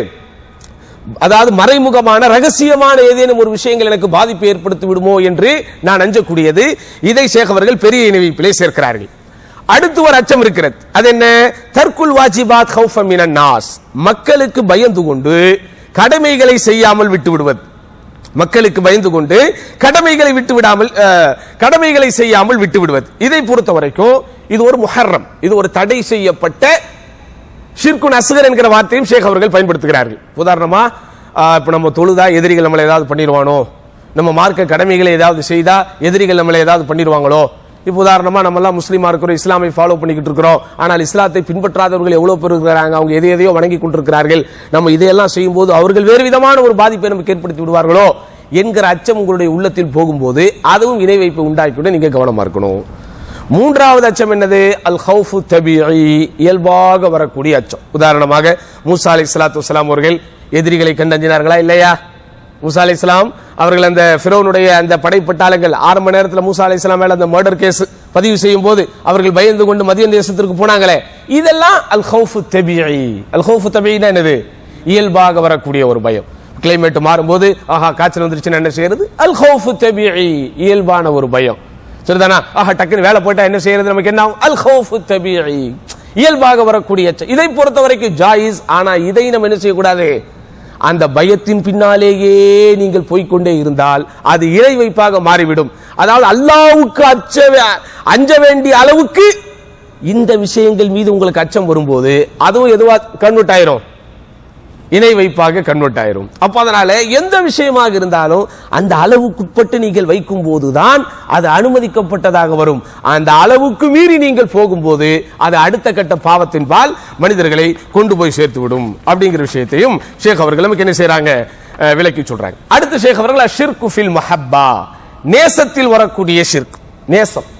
அதாவது மறைமுகமான ரகசியமான ஏதேனும் ஒரு விஷயங்கள் எனக்கு பாதிப்பை ஏற்படுத்தி விடுமோ என்று நான் அஞ்சக்கூடியது. இதை ஷேக் அவர்கள் பெரிய இணை வைப்பிலே சேர்க்கிறார்கள். அடுத்து ஒரு அச்சம் இருக்கிறது. அது என்ன? தர்க்குல் வாஜிபாத் ஹௌஃபன் மினன் நாஸ், மக்களுக்கு பயந்து கொண்டு கடமைகளை செய்யாமல் விட்டு விடுவது. மக்களுக்கு பயந்து கொண்டு கடமைகளை விட்டு விடாமல் கடமைகளை செய்யாமல் விட்டு விடுவது. இதை பொறுத்த வரைக்கும் இது ஒரு முஹர்ரம், இது ஒரு தடை செய்யப்பட்ட ஷிர்குன் அஸ்கர் என்கிற வார்த்தையும் ஷேக் அவர்கள் பயன்படுத்துகிறார்கள். உதாரணமா இப்ப நம்ம தொழுதா எதிரிகள் நம்மளை ஏதாவது பண்ணிடுவானோ, நம்ம மார்க்க கடமைகளை ஏதாவது செய்தா எதிரிகள் நம்மளை ஏதாவது பண்ணிடுவாங்களோ. இப்ப உதாரணமா நம்ம எல்லாம் முஸ்லீமா இருக்கிறோம், இஸ்லாமை ஃபாலோ பண்ணிக்கிட்டு இருக்கிறோம், ஆனால் இஸ்லாத்தை பின்பற்றாதவர்கள் எவ்வளவு பேர் இருக்கிறாங்க, அவங்க எதையோ வணங்கி கொண்டிருக்கிறார்கள், நம்ம இதையெல்லாம் செய்யும் போது அவர்கள் வேறு விதமான ஒரு பாதிப்பை நமக்கு ஏற்படுத்தி விடுவார்களோ என்கிற அச்சம் உங்களுடைய உள்ளத்தில் போகும்போது அதுவும் இணை வைப்பை உண்டாக்கிவிட நீங்க கவனமா இருக்கணும். மூன்றாவது அச்சம் என்னது? அல் ஹவுஃபு தபீஇ, இயல்பாக வரக்கூடிய அச்சம். உதாரணமாக மூசா அலைஹிஸ்ஸலாத்து வஸ்ஸலாம் அவர்கள் எதிரிகளை கண்டஞ்சினார்களா இல்லையா? மூசா அலைஹிஸ்ஸலாம் அவர்கள் அந்த ஃபிரௌனுடைய அந்த படைப்பட்டாளங்கள் ஆரம்ப நேரத்தில் மூசா அலைஹிஸ்ஸலாம் மேல அந்த மர்டர் கேஸ் பதிவு செய்யும் போது அவர்கள் பயந்து கொண்டு மதியன் தேசத்திற்கு போனாங்களே, இதெல்லாம் அல் ஹவுஃபு தபீஇ. அல் ஹவுஃபு தபீஇனா என்னது? இயல்பாக வரக்கூடிய ஒரு பயம். கிளைமேட் மாறும்போது ஆஹா காய்ச்சல் வந்துருச்சுன்னு என்ன செய்யறது? அல் ஹவுஃபு தபீஇ, இயல்பான ஒரு பயம். சரிதானா? ஆஹா டக்குன்னு வேலை போட்டா என்ன செய்யறது? நமக்கு என்ன? அல் ஹவுஃபு தபீஇ, இயல்பாக வரக்கூடிய அச்சம். இதை பொறுத்த வரைக்கும் ஜாயிஸ். ஆனா இதை நம்ம என்ன செய்யக்கூடாது? அந்த பயத்தின் பின்னாலேயே நீங்கள் போய்கொண்டே இருந்தால் அது இணை வைப்பாக மாறிவிடும். அதாவது அல்லாஹ்வுக்கு அஞ்ச வேண்டிய அளவுக்கு இந்த விஷயங்கள் மீது உங்களுக்கு அச்சம் வரும்போது அதுவும் எதுவா கன்வெர்ட் ஆயிரும்? இணை வைப்பாக கன்வெர்ட் ஆயிரும். அப்ப அதனால எந்த விஷயமாக இருந்தாலும் அந்த அளவுக்குட்பட்டு நீங்கள் வைக்கும் போதுதான் அது அனுமதிக்கப்பட்டதாக வரும். அந்த அளவுக்கு மீறி நீங்கள் போகும்போது அது அடுத்த கட்ட பாவத்தின் பால் மனிதர்களை கொண்டு போய் சேர்த்து விடும் அப்படிங்கிற விஷயத்தையும் ஷேக் அவர்கள் நமக்கு என்ன செய்றாங்க? விளக்கி சொல்றாங்க. அடுத்த ஷேக் அவர்கள் அஷ்ஷிர்கு ஃபில் மஹப்பா, நேசத்தில் வரக்கூடிய ஷிர்க். நேசம்,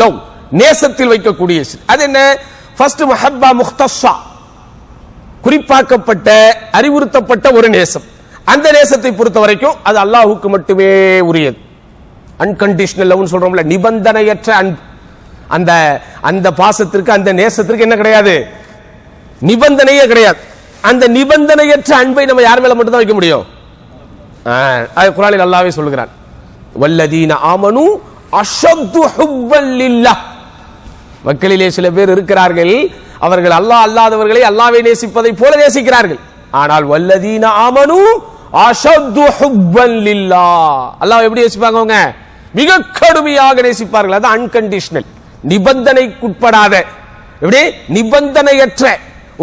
லவ், நேசத்தில் வைக்கக்கூடிய ஷிர்க். அது என்ன? ஃபர்ஸ்ட் மஹப்பா முக்தஸா, குறிப்பாக்கப்பட்ட அறிவுறுத்தப்பட்ட ஒரு நேசம். அந்த நேசத்தை பொறுத்த வரைக்கும் அது அல்லாஹ்வுக்கு மட்டுமே உரியது. அன்கண்டிஷனல் லவ்னு சொல்றோம்ல, நிபந்தனையற்ற அன்பு. அந்த அந்த பாசத்திற்கு அந்த நேசத்திற்கு என்ன கிடையாது? நிபந்தனையே கிடையாது. அந்த நிபந்தனையற்ற அன்பை நம்ம யார் மேல மட்டும் தான் வைக்க முடியும்? குர்ஆனில் அல்லாஹ்வே சொல்கிறான், வல்லதீன ஆமனு அஷத்து ஹுப்பன் லில்லாஹ். மக்களிலே சில பேர் இருக்கிறார்கள், அவர்கள் அல்லாஹ் அல்லாதவர்களை அல்லாஹ்வை நேசிப்பதை போல நேசிக்கிறார்கள். ஆனால் வல்லதீன ஆமனு அஷத்து ஹுப்பன் லில்லாஹ், அல்லாஹ் எப்படி நேசிப்பாங்க? அவங்க மிக கடுமையாக நேசிப்பார்கள். அது அன்கண்டிஷனல், நிபந்தனைக்குட்படாத, எப்படி நிபந்தனையற்ற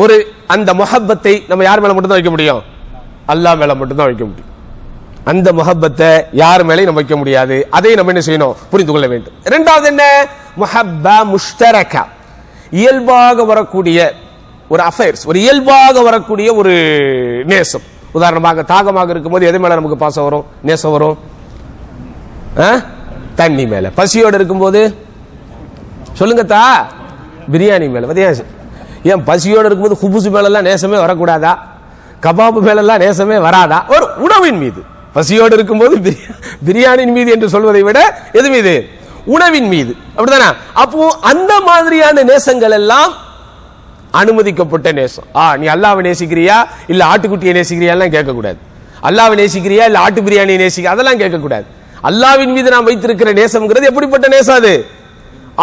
ஒரு அந்த முஹப்பத்தை நம்ம யார் மேல மட்டும் தான் வைக்க முடியும்? அல்லாஹ் மேல மட்டும் தான் வைக்க முடியும். அந்த முஹப்பத்தை யார் மேலே நம்ம வைக்க முடியாது. அதை நம்ம என்ன செய்யணும்? புரிந்து கொள்ள வேண்டும். இரண்டாவது என்ன? முஹப்பா முஷ்தரகா, இயல்பாக வரக்கூடிய ஒரு அஃபேர்ஸ், ஒரு இயல்பாக வரக்கூடிய ஒரு நேசம். உதாரணமாக தாகமாக இருக்கும்போது எது மேல நமக்கு பாசம் வரும், நேசம் வரும்? தண்ணி மேல. பசியோடு இருக்கும்போது சொல்லுங்க தா, பிரியாணி மேல. ஏன் பசியோடு இருக்கும்போது குபுசு மேலெல்லாம் நேசமே வரக்கூடாதா? கபாபு மேலெல்லாம் நேசமே வராதா? ஒரு உணவின் மீது பசியோடு இருக்கும்போது பிரியாணியின் மீது என்று சொல்வதை விட எது மீது? உணவின் மீது. அப்படிதானே? அப்போ அந்த மாதிரியான நேசங்கள் எல்லாம் அனுமதிக்கப்பட்ட நேசம். நீ அல்லாஹ்வை நேசிக்கிறியா இல்ல ஆட்டுக்குட்டியை நேசிக்கிறியா எல்லாம் கேட்க கூடாது. அல்லாஹ்வை நேசிக்கிறியா இல்ல ஆட்டு பிரியாணியை நேசிக்கிறியா அதெல்லாம் கேட்க கூடாது. அல்லாஹ்வின் மீது நாம் வைத்திருக்கிற நேசம்ங்கிறது எப்படிப்பட்ட நேசம்?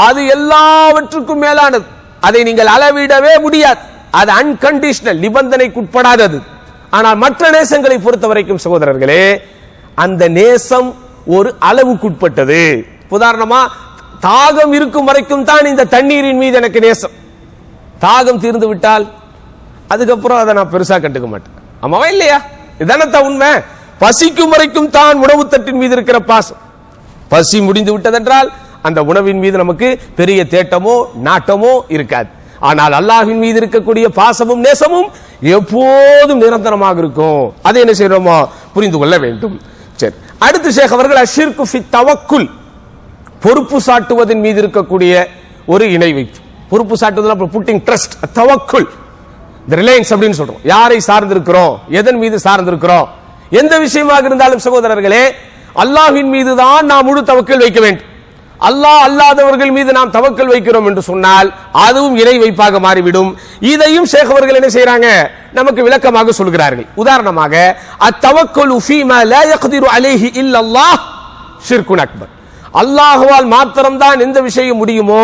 அது எல்லாவற்றுக்கும் மேலானது. அதை நீங்கள் அளவிடவே முடியாது. அது அன்கண்டிஷனல், நிபந்தனைக்குட்படாதது. ஆனால் மற்ற நேசங்களை பொறுத்த வரைக்கும் சகோதரர்களே, அந்த நேசம் ஒரு அளவுக்குட்பட்டது. உதாரணமா தாகம் இருக்கும் வரைக்கும் தான் இந்த தண்ணீரின் மீது எனக்கு நேசம். தாகம் தீர்ந்து விட்டால் அதுக்கப்புறம் அதை நான் பெருசா கண்டுக்க மாட்டேன். ஆமாவா இல்லையா? இதான உண்மை. பசிக்கும் வரைக்கும் தான் உணவு தட்டின் மீது இருக்கிற பாசம். பசி முடிந்து விட்டதென்றால் அந்த உணவின் மீது நமக்கு பெரிய தேட்டமோ நாட்டமோ இருக்காது. ஆனால் அல்லாஹ்வின் மீது இருக்கக்கூடிய பாசமும் நேசமும் எப்போதும் நிரந்தரமாக இருக்கும். அதை என்ன செய்யறோமோ புரிந்து கொள்ள வேண்டும். சரி, அடுத்து ஷேக் அவர்கள் அஷ்ஷிர்கு ஃபி தவக்குல், பொறுப்பு சாட்டுவதன் மீது இருக்கக்கூடிய ஒரு இணை வைப்பு. பொறுப்பு சாட்டுவதில் புட்டிங் ட்ரஸ்ட், தவக்குல், இந்த ரிலையன்ஸ் அப்படின்னு சொல்றோம். யாரை சார்ந்திருக்கிறோம், எதன் மீது சார்ந்திருக்கிறோம், எந்த விஷயமாக இருந்தாலும் சகோதரர்களே அல்லாஹ்வின் மீது தான் நாம் முழு தவக்கல் வைக்க வேண்டும். அல்லாஹ் அல்லாதவர்கள் மீது நாம் தவக்கல் வைக்கிறோம் என்று சொன்னால் அதுவும் இணை வைப்பாக மாறிவிடும். இதையும் ஷேக் அவர்கள் என்ன செய்யறாங்க, நமக்கு விளக்கமாக சொல்கிறார்கள். உதாரணமாக அத்தவக்கலு ஃபீமா லா யக்திரு அலைஹி இல்லல்லாஹ் ஷிர்குன் அக்பர். அல்லாஹ்வால் மாத்திரம்தான் எந்த விஷயம் முடியுமோ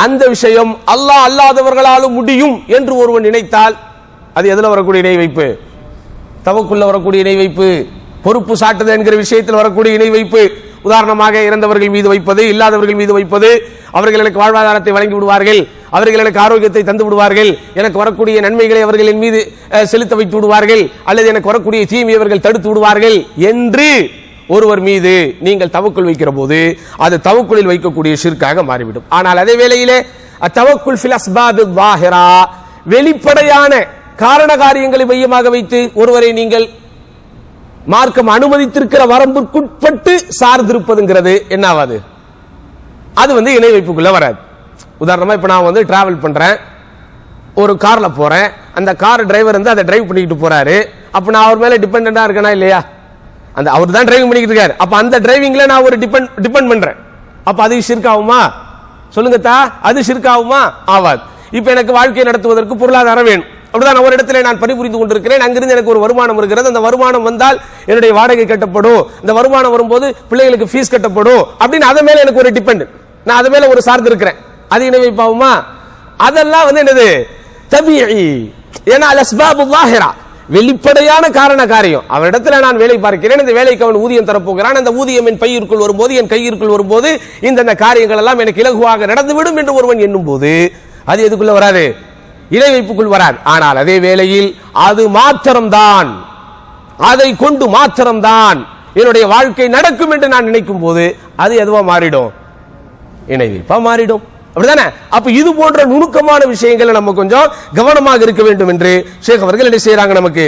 அந்த விஷயம் அல்லாஹ் அல்லாதவர்களாலும் முடியும் என்று ஒருவன் நினைத்தால் அது எதுல வரக்கூடிய இணை வைப்பு? தவக்குள்ள வரக்கூடிய இணை வைப்பு, பொறுப்பு சாட்டுது என்கிற விஷயத்தில் வரக்கூடிய இணை வைப்பு. உதாரணமாக இறந்தவர்கள் மீது வைப்பது, இல்லாதவர்கள் மீது வைப்பது. அவர்கள் எனக்கு வாழ்வாதாரத்தை வழங்கி விடுவார்கள், அவர்கள் எனக்கு ஆரோக்கியத்தை தந்து விடுவார்கள், எனக்கு வரக்கூடிய நன்மைகளை அவர்கள் என் மீது செலுத்த வைத்து விடுவார்கள், அல்லது எனக்கு வரக்கூடிய தீமையை அவர்கள் தடுத்து விடுவார்கள் என்று ஒருவர் மீது நீங்கள் தவக்குள் வைக்கிற போது அது தவக்குளில் வைக்கக்கூடிய ஷிர்காக மாறிவிடும். ஆனால் அதே வேளையிலே அத்தவக்குல் ஃபில் அஸ்பாபில் ஸாஹிரா, வெளிப்படையான காரண காரியங்களை மையமாக வைத்து ஒருவரை நீங்கள் மார்க்கம் அனுமதித்திருக்கிற வரம்புக்குட்பட்டு சார்ந்திருப்பதுங்கிறது என்ன ஆகாது, அது இணை வைப்புக்குள்ள வராது. உதாரணமா இப்ப நான் டிராவல் பண்றேன், ஒரு கார்ல போறேன், அந்த கார் டிரைவர் அதை டிரைவ் பண்ணிட்டு போறாரு. அப்ப நான் அவர் மேல டிபெண்டா இருக்கனா இல்லையா? அந்த அவர் தான் டிரைவிங் பண்ணிட்டு இருக்காரு. அப்ப அந்த டிரைவிங்ல நான் ஒரு டிபெண்ட் பண்றேன். அப்ப அது ஷிர்க் ஆகுமா? சொல்லுங்க தா, அது ஷிர்க் ஆகுமா? ஆகாது. இப்ப எனக்கு வாழ்க்கையை நடத்துவதற்கு பொருளாதாரம் வேணும். அப்படிதான் ஒரு இடத்துல நான் பணிபுரிந்து கொண்டிருக்கிறேன், அங்கிருந்து எனக்கு ஒரு வருமானம் இருக்கிறது. அந்த வருமானம் வந்தால் என்னுடைய வாடகை கட்டப்படும், இந்த வருமானம் வரும்போது பிள்ளைகளுக்கு ஃபீஸ் கட்டப்படும் அப்படின்னு அது மேல எனக்கு ஒரு டிபெண்ட், நான் அது மேல ஒரு சார்ந்து இருக்கிறேன். அது இணை வைப்பாகுமா? அதெல்லாம் என்னது தபீஇ. ஏன்னா அல் அஸ்பாபு ஸாஹிரா, வெளிப்படையான காரண காரியம். அவனிடத்துல நான் வேலை பார்க்கிறேன், இந்த வேலைக்கு அவன் ஊதியம் தரப்போகிறான், அந்த ஊதியம் என் பையிற்குள் வரும்போது, என் கையிற்குள் வரும்போது இந்த காரியங்கள் எல்லாம் எனக்கு இலகுவாக நடந்துவிடும் என்று ஒருவன் எண்ணும் போது அது எதுக்குள்ள வராது, இணை வைப்புக்குள் வராது. ஆனால் அதே வேளையில் அது மாத்திரம்தான், அதை கொண்டு மாத்திரம்தான் என்னுடைய வாழ்க்கை நடக்கும் என்று நான் நினைக்கும் போது அது எதுவா மாறிடும், இணை வைப்பா மாறிடும். அப்படிதானே? அப்ப இது போன்ற நுணுக்கமான விஷயங்களை நம்ம கொஞ்சம் கவனமாக இருக்க வேண்டும் என்று ஷேக் அவர்கள் என்ன செய்யறாங்க, நமக்கு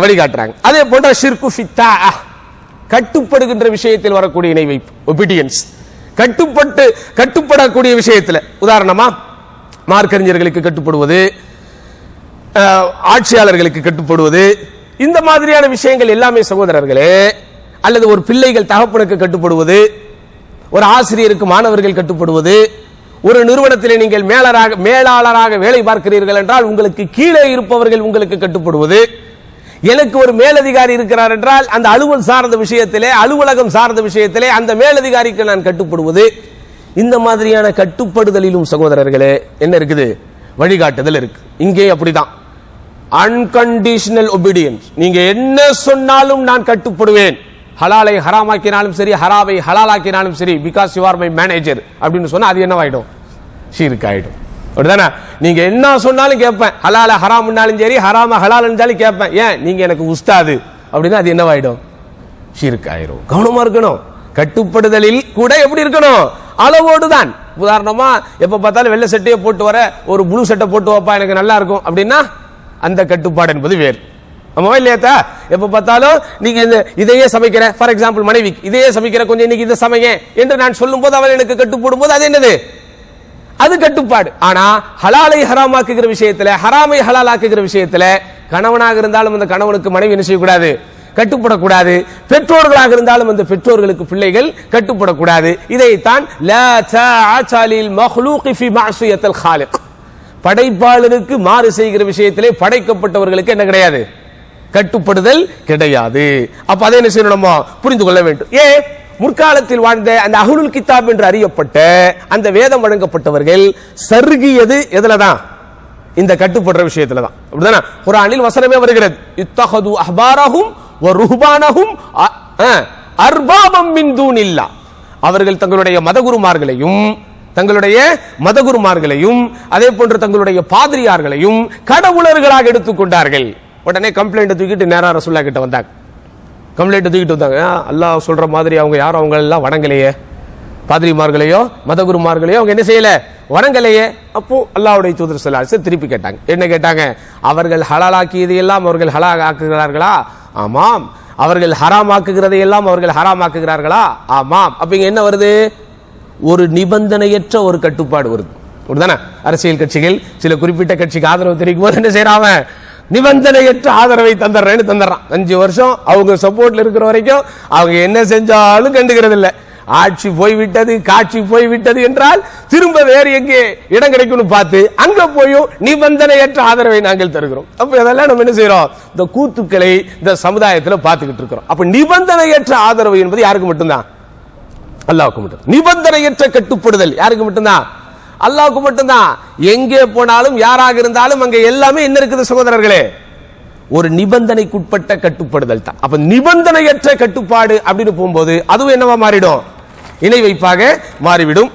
வழிகாட்டுறாங்க. அதே போன்ற ஷிர்கு ஃபித்தா, கட்டுப்படுகின்ற விஷயத்தில் வரக்கூடிய இணை வைப்பு, ஒபீடியன்ஸ், கட்டுப்படக்கூடிய விஷயத்தில். உதாரணமா மார்க்கறிஞர்களுக்கு கட்டுப்படுவது, ஆட்சியாளர்களுக்கு கட்டுப்படுவது, இந்த மாதிரியான விஷயங்கள் எல்லாமே சகோதரர்களே, அல்லது ஒரு பிள்ளைகள் தகப்பனுக்கு கட்டுப்படுவது, ஒரு ஆசிரியருக்கு மாணவர்கள் கட்டுப்படுவது, ஒரு நிறுவனத்திலே நீங்கள் மேலாளராக வேலை பார்க்கிறீர்கள் என்றால் உங்களுக்கு கீழே இருப்பவர்கள் உங்களுக்கு கட்டுப்படுவது, எனக்கு ஒரு மேலதிகாரி இருக்கிறார் என்றால் அந்த அலுவல் சார்ந்த விஷயத்திலே, அலுவலகம் சார்ந்த விஷயத்திலே அந்த மேலதிகாரிக்கு நான் கட்டுப்படுவது. இந்த மாதிரியான கட்டுப்படுதலிலும் சகோதரர்களே என்ன இருக்குது, வழிகாட்டுதல் இருக்கு. இங்கே அப்படிதான் அன்கண்டிஷனல் ஒபீடியன்ஸ். நீங்க என்ன சொன்னாலும் நான் கட்டுப்படுவேன், ஹலாலை ஹராமாக்கினாலும் சரி, ஹராமை ஹலாலாக்கினாலும் சரி, because you are my manager அப்படின்னு சொன்னா அது என்னவாயிடும், ஷிர்க் ஆயிடும். அப்படிதானே? நீங்க என்ன சொன்னாலும் கேட்பேன், ஹலால ஹராம்னாலும் சரி, ஹராம ஹலால் இருந்தாலும் கேட்பேன், ஏன் நீங்க எனக்கு உஸ்தாது அப்படின்னா அது என்னவாயிடும், ஷிர்க் ஆயிடும். கவனமா இருக்கணும். கட்டுப்படுதலில் கூட எப்படி இருக்கணும், அளவோடு தான். உதாரணமா எப்ப பார்த்தாலும் வெள்ளை சட்டையை போட்டு வர ஒரு ப்ளூ சட்டை போட்டு வைப்பா எனக்கு நல்லா இருக்கும் அப்படின்னா அந்த கட்டுப்பாடு என்பது வேறு. இல்லையா? எப்ப பார்த்தாலும் நீங்க இதையே சமைக்கிற, ஃபார் எக்ஸாம்பிள் மனைவி இதையே சமைக்கிற, கொஞ்சம் இன்னைக்கு இதை சமைங்க என்று நான் சொல்லும் போது அவள் எனக்கு கட்டுப்படும் போது அது என்னது, அது கட்டுப்பாடு. ஆனா ஹலாலை ஹராமாக்குகிற விஷயத்துல, ஹராமை ஹலாலாக்குகிற விஷயத்துல கணவனாக இருந்தாலும் அந்த கணவனுக்கு மனைவி என்ன செய்யக்கூடாது, கட்டுப்படக்கூடாது. பெற்றோர்களாக இருந்தாலும் அந்த பெற்றோர்களுக்கு பிள்ளைகள் கட்டுப்படக்கூடாது. இதைத்தான் லா தஆத லில் மக்லூக் ஃபீ மஅசியத்தில் காலிக், படைப்பாளருக்கு மாறு செய்கிற விஷயத்திலே படைக்கப்பட்டவர்களுக்கு என்ன கிடையாது, கட்டுப்படுதல் கிடையாது. அப்ப அதை என்ன செய்யணும், புரிந்து கொள்ள வேண்டும். ஏன் முற்காலத்தில் வாழ்ந்த அந்த அஹ்லுல் கிதாப் என்று அறியப்பட்ட அந்த வேதம் வழங்கப்பட்டவர்கள் சருகியது எதுலதான், இந்த கட்டுப்படுற விஷயத்துல தான். அப்படிதானே? குர்ஆனில் வசனமே வருகிறது, இத்தஹது அஹ்பாரஹும் வ ருஹ்பானஹும் அர்பாபம் மின் தூனில்லாஹ். அவர்கள் தங்களுடைய மதகுருமார்களையும் அதே போன்று தங்களுடைய பாதிரியார்களையும் கடவுளர்களாக எடுத்துக்கொண்டார்கள். உடனே கம்ப்ளைண்ட் தூக்கிட்டு நேரா ரசூலுல்லாஹ் கிட்ட வந்தாங்க. கம்ப்ளைண்ட் தூக்கிட்டு வந்தாங்க, அல்லாஹ் சொல்ற மாதிரி அவங்க யாரும் அவங்க எல்லாம் வணங்கலையே, பாதிரிமார்களையோ மதகுருமார்களையோ அவங்க என்ன செய்யல, வணங்கலையே. அப்போ அல்லாஹ்வுடைய தூதர் ஸல்லல்லாஹு அலைஹி வஸல்லம் திருப்பி கேட்டாங்க. என்ன கேட்டாங்க, அவர்கள் ஹலாலாக்கியது எல்லாம் அவர்கள் ஹலாலாக்குகிறார்களா? ஆமாம். அவர்கள் ஹராமாக்குகிறதை எல்லாம் அவர்கள் ஹராமாக்குகிறார்களா? ஆமாம். அப்ப இங்க என்ன வருது, ஒரு நிபந்தனையற்ற ஒரு கட்டுப்பாடு வருது. அப்படிதானே? அரசியல் கட்சிகள் சில குறிப்பிட்ட கட்சிக்கு ஆதரவு தெரிவிக்கும் போது என்ன செய்யறாங்க, நிபந்தனையற்ற ஆதரவை தந்துடுறான். 5 வருஷம் அவங்க சப்போர்ட்ல இருக்கிற வரைக்கும் அவங்க என்ன செஞ்சாலும் கண்டுகிறது இல்ல. ஆட்சி போய்விட்டது, காட்சி போய்விட்டது என்றால் திரும்ப வேறு எங்கே இடம் கிடைக்கும்னு பார்த்து அங்க போயும் நிபந்தனையற்ற ஆதரவை நாங்கள் தருகிறோம். அப்ப இதெல்லாம் நம்ம என்ன செய்யறோம், இந்த கூத்துக்களை இந்த சமுதாயத்தில் பார்த்துக்கிட்டு இருக்கிறோம். அப்ப நிபந்தனையற்ற ஆதரவு என்பது யாருக்கு மட்டும்தான்? அல்லாஹ்வுக்கு மட்டும். நிபந்தனையற்ற கட்டுப்படுதல் யாருக்கு மட்டும்தான்? அல்லாஹ்வுக்கு மட்டும்தான். எங்கே போனாலும் யாராக இருந்தாலும் அங்க எல்லாமே என்ன இருக்குது சகோதரர்களே, ஒரு நிபந்தனைக்குட்பட்ட கட்டுப்படுதல் தான். அப்ப நிபந்தனையற்ற கட்டுப்பாடு அப்படின்னு போகும்போது அதுவும் என்னவா மாறிடும், இணை வைப்பாக மாறிவிடும்.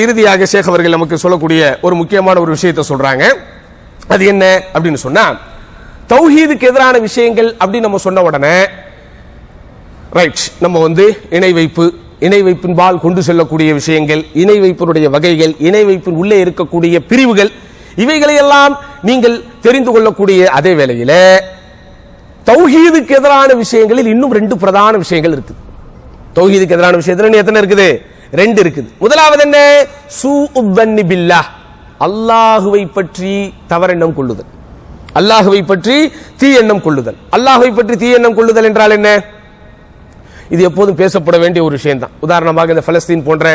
இறுதியாக ஷேக் அவர்கள் நமக்கு சொல்லக்கூடிய ஒரு முக்கியமான ஒரு விஷயத்தை சொல்றாங்க. அது என்ன அப்படின்னு சொன்னா, தௌஹீதுக்கு எதிரான விஷயங்கள் அப்படின்னு நம்ம சொன்ன உடனே ரைட், நம்ம இணை வைப்பின்பால் கொண்டு செல்லக்கூடிய விஷயங்கள், இணை வைப்பினுடைய வகைகள், இணை வைப்பின் உள்ளே இருக்கக்கூடிய பிரிவுகள், இவைகளை எல்லாம் நீங்கள் தெரிந்து கொள்ளக்கூடிய அதே வேளையில தௌஹீதுக்கு எதிரான விஷயங்களில் இன்னும் 2 பிரதான விஷயங்கள் இருக்குது. தௌஹீதுக்கு எதிரான விஷயத்துல எத்தனை இருக்குது? 2 இருக்குது. முதலாவது என்ன? சூஉப்பன்னி பில்லாஹ், அல்லாஹுவை பற்றி தவறெண்ணம் கொள்ளுதல், அல்லாஹுவை பற்றி தீயெண்ணம் கொள்ளுதல். அல்லாஹுவை பற்றி தீயெண்ணம் கொள்ளுதல் என்றால் என்ன? இது எப்போதும் பேசப்பட வேண்டிய ஒரு விஷயம் தான். உதாரணமாக இந்த பலஸ்தீன் போன்ற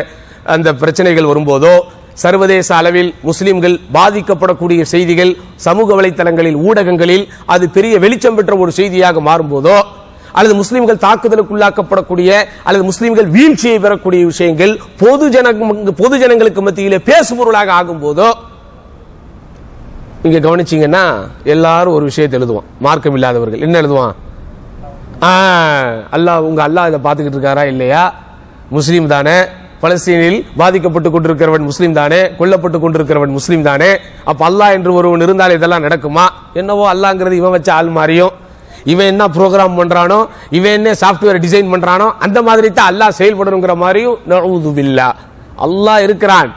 அந்த பிரச்சனைகள் வரும்போதோ, சர்வதேச அளவில் முஸ்லிம்கள் பாதிக்கப்படக்கூடிய செய்திகள் சமூக வலைத்தளங்களில், ஊடகங்களில் அது பெரிய வெளிச்சம் பெற்ற ஒரு செய்தியாக மாறும்போதோ, அல்லது முஸ்லிம்கள் தாக்குதலுக்குள்ளாக்கப்படக்கூடிய அல்லது முஸ்லிம்கள் வீழ்ச்சியை பெறக்கூடிய விஷயங்கள் பொது ஜனங்களுக்கு மத்தியிலே பேசுபொருளாக ஆகும் போதோ, இங்க கவனிச்சீங்கன்னா எல்லாரும் ஒரு விஷயத்தை எழுதுவான். மார்க்கம் இல்லாதவர்கள் என்ன எழுதுவான்? அல்லாஹ், உங்க அல்லாஹ் இதை பார்த்துக்கிட்டு இருக்காரா இல்லையா? முஸ்லீம் தானே, பலஸ்தீனில் பாதிக்கப்பட்டு கொண்டிருக்கிறவன் முஸ்லீம் தானே, கொல்லப்பட்டு கொண்டிருக்கிறவன் முஸ்லீம் தானே, அப்ப அல்லாஹ் என்று ஒருவன் இருந்தால் இதெல்லாம் நடக்குமா? என்னவோ அல்லாஹ்ங்கிறது இவன் வச்ச ஆள் மாறியும், இவன் என்ன ப்ரோக்ராம் பண்றானோ, இவன் என்ன சாப்ட்வேர் டிசைன் பண்றானோ அந்த மாதிரி தான் அல்லாஹ் செயல்படணுங்கிற மாதிரியும் நஊது பில்லாஹ். அல்லாஹ் இருக்கிறான்,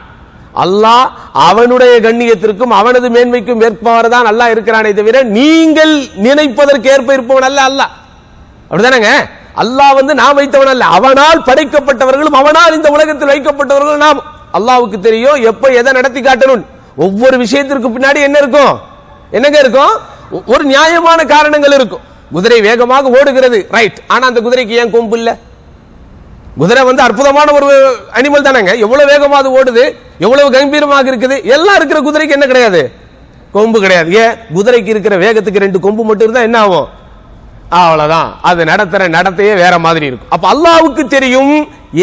அல்லாஹ் அவனுடைய கண்ணியத்திற்கும் அவனது மேன்மைக்கும் ஏற்பவர் தான் அல்லாஹ் இருக்கிறானே தவிர நீங்கள் நினைப்பதற்கு ஏற்ப இருப்பவன் அல்ல அல்லாஹ். அப்படிதானங்க? அல்லாஹ் நாம் வைத்தவன் அல்ல, அவனால் படைக்கப்பட்டவர்களும் அவனால் இந்த உலகத்தில் வைக்கப்பட்டவர்களும் நாம். அல்லாஹ்வுக்கு தெரியும் எப்ப எதை நடத்தி காட்டணும். ஒவ்வொரு விஷயத்திற்கு பின்னாடி என்ன இருக்கும், என்னங்க இருக்கும்? ஒரு நியாயமான காரணங்கள் இருக்கும். குதிரை வேகமாக ஓடுகிறது, ரைட், ஆனா அந்த குதிரைக்கு ஏன் கொம்பு இல்ல? குதிரை அற்புதமான ஒரு அனிமல் தானங்க, எவ்வளவு வேகமாக ஓடுது, எவ்வளவு கம்பீரமாக இருக்குது. எல்லாம் இருக்கிற குதிரைக்கு என்ன கிடையாது? கொம்பு கிடையாது. ஏன்? குதிரைக்கு இருக்கிற வேகத்துக்கு 2 கொம்பு மட்டும் இருந்தா என்ன ஆகும்? அவ்வளவுதான். அது நடத்தையே வேற மாதிரி இருக்கும். அப்ப அல்லாஹ்வுக்கு தெரியும்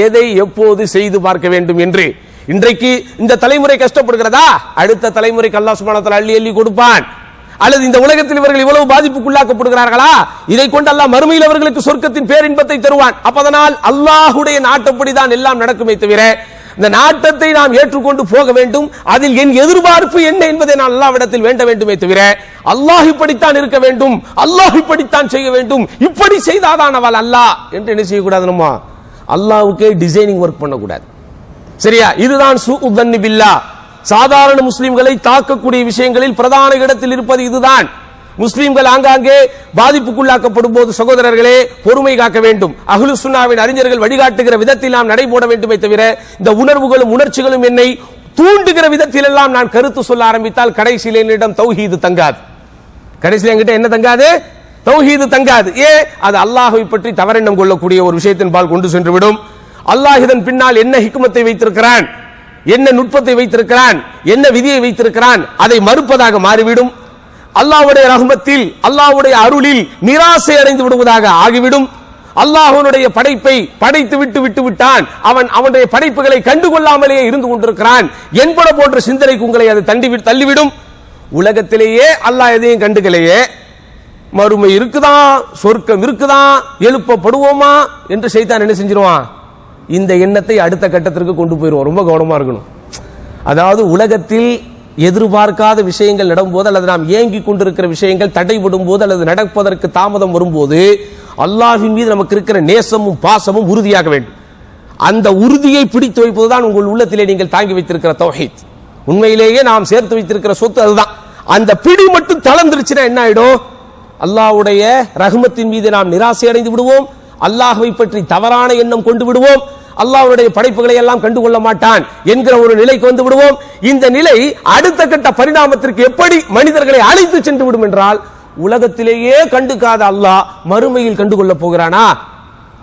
எதை எப்போது செய்து பார்க்க வேண்டும் என்று. இன்றைக்கு இந்த தலைமுறை கஷ்டப்படுகிறதா, அடுத்த தலைமுறைக்கு அல்லாஹ் சுப்ஹானஹு வ தஆலா அள்ளி அள்ளி கொடுப்பான். அல்லது இந்த உலகத்தில் இவர்கள் இவ்வளவு பாதிப்புக்குள்ளாக்கப்படுகிறார்களா, இதை கொண்டு அல்லாஹ் மறுமையில் அவர்களுக்கு சொர்க்கத்தின் பேரின்பத்தை தருவான். அப்பதனால் அல்லாஹ்வுடைய நாட்டப்படிதான் எல்லாம் நடக்குமே தவிர இந்த நாட்டத்தை நாம் ஏற்றுக்கொண்டு போக வேண்டும். அதில் என் எதிர்பார்ப்பு என்ன என்பதை நான் அல்லாஹ்விடத்தில் வேண்ட வேண்டுமே தவிர அல்லாஹ் இப்படித்தான் இருக்க வேண்டும், அல்லாஹ் இப்படித்தான் செய்ய வேண்டும், இப்படி செய்தாதான் அவள் அல்லாஹ் என்று என்ன செய்யக்கூடாது? நம்ம அல்லாஹ்வுக்கே டிசைனிங் ஒர்க் பண்ணக்கூடாது. சரியா? இதுதான் சூஉப்பன்னி பில்லாஹ். சாதாரண முஸ்லிம்களை தாக்கக்கூடிய விஷயங்களில் பிரதான இடத்தில் இருப்பது இதுதான். முஸ்லிம்கள் ஆங்காங்கே பாதிப்புக்குள்ளாக்கப்படும் போது சகோதரர்களே பொறுமை காக்க வேண்டும். அஹ்லு சுன்னாவின் அறிஞர்கள் வழிகாட்டுகிற விதத்தில் நாம் நடைபோட வேண்டுமே தவிர இந்த உணர்வுகளும் உணர்ச்சிகளும் என்னை தூண்டுகிற விதத்தில் எல்லாம் நான் கருத்து சொல்ல ஆரம்பித்தால் கடைசியில் என்னிடம் தௌஹீது தங்காது. கடைசியில் என்கிட்ட என்ன தங்காது? தௌஹீது தங்காது. அது அல்லாஹ்வை பற்றி தவறெண்ணம் கொள்ளக்கூடிய ஒரு விஷயத்தின் பால் கொண்டு சென்று விடும். அல்லாஹ் இதன் பின்னால் என்ன ஹிக்மத்தை வைத்திருக்கிறான், என்ன நுட்பத்தை வைத்திருக்கிறான், என்ன விதியை வைத்திருக்கிறான், அதை மறுப்பதாக மாறிவிடும். அல்லாஹ்வுடைய ரஹ்மத்தில், அல்லாஹ்வுடைய அருளில் நிராசை அடைந்து விடுவதாக ஆகிவிடும். அல்லாஹ்வுடைய படைப்பை படைத்து விட்டு விட்டான், அவனுடைய படைப்புகளை கண்டுகொள்ளாமலேயே இருந்து கொண்டிருக்கிறான் என்பன போன்ற சிந்தனைக்கு உங்களை அது தள்ளிவிடும். உலகத்திலேயே அல்லாஹ் எதையும் கண்டுகளையே, மறுமை இருக்குதான், சொர்க்கம் இருக்குதான், எழுப்பப்படுவோமா என்று சைத்தான் என்ன செஞ்சிருவான்? இந்த எண்ணத்தை அடுத்த கட்டத்திற்கு கொண்டு போயிடுவோம். ரொம்ப கவனமா இருக்கணும். அதாவது உலகத்தில் எதிர்பார்க்காத விஷயங்கள் நடக்கும்போது அல்லது நாம் ஏங்கிக் கொண்டிருக்கிற விஷயங்கள் தடைபடும் போது அல்லது நடப்பதற்கு தாமதம் வரும்போது அல்லாஹ்வின் மீது நமக்கு இருக்கிற நேசமும் பாசமும் உறுதியாக வேண்டும். அந்த உறுதியை பிடித்து வைப்பதுதான் உங்கள் உள்ளத்திலே நீங்கள் தாங்கி வைத்திருக்கிற தௌஹீத். உண்மையிலேயே நாம் சேர்த்து வைத்திருக்கிற சொத்து அதுதான். அந்த பிடி மட்டும் தளர்ந்துருச்சுன்னா என்ன ஆயிடும்? அல்லாஹ்வுடைய ரஹ்மத்தின் மீது நாம் நிராசை அடைந்து விடுவோம், அல்லாஹ்வை பற்றி தவறான எண்ணம் கொண்டு விடுவோம். அல்லாஹ்வுடைய படைப்புகளை எல்லாம் கண்டுகொள்ள மாட்டான் என்கிற ஒரு நிலைக்கு வந்து விடுவோம். இந்த நிலை அடுத்த கட்ட பரிணாமத்திற்கு எப்படி மனிதர்களை அழைத்து சென்று விடும் என்றால், உலகத்திலேயே கண்டுக்காத அல்லாஹ் மறுமையில் கண்டுகொள்ள போகிறானா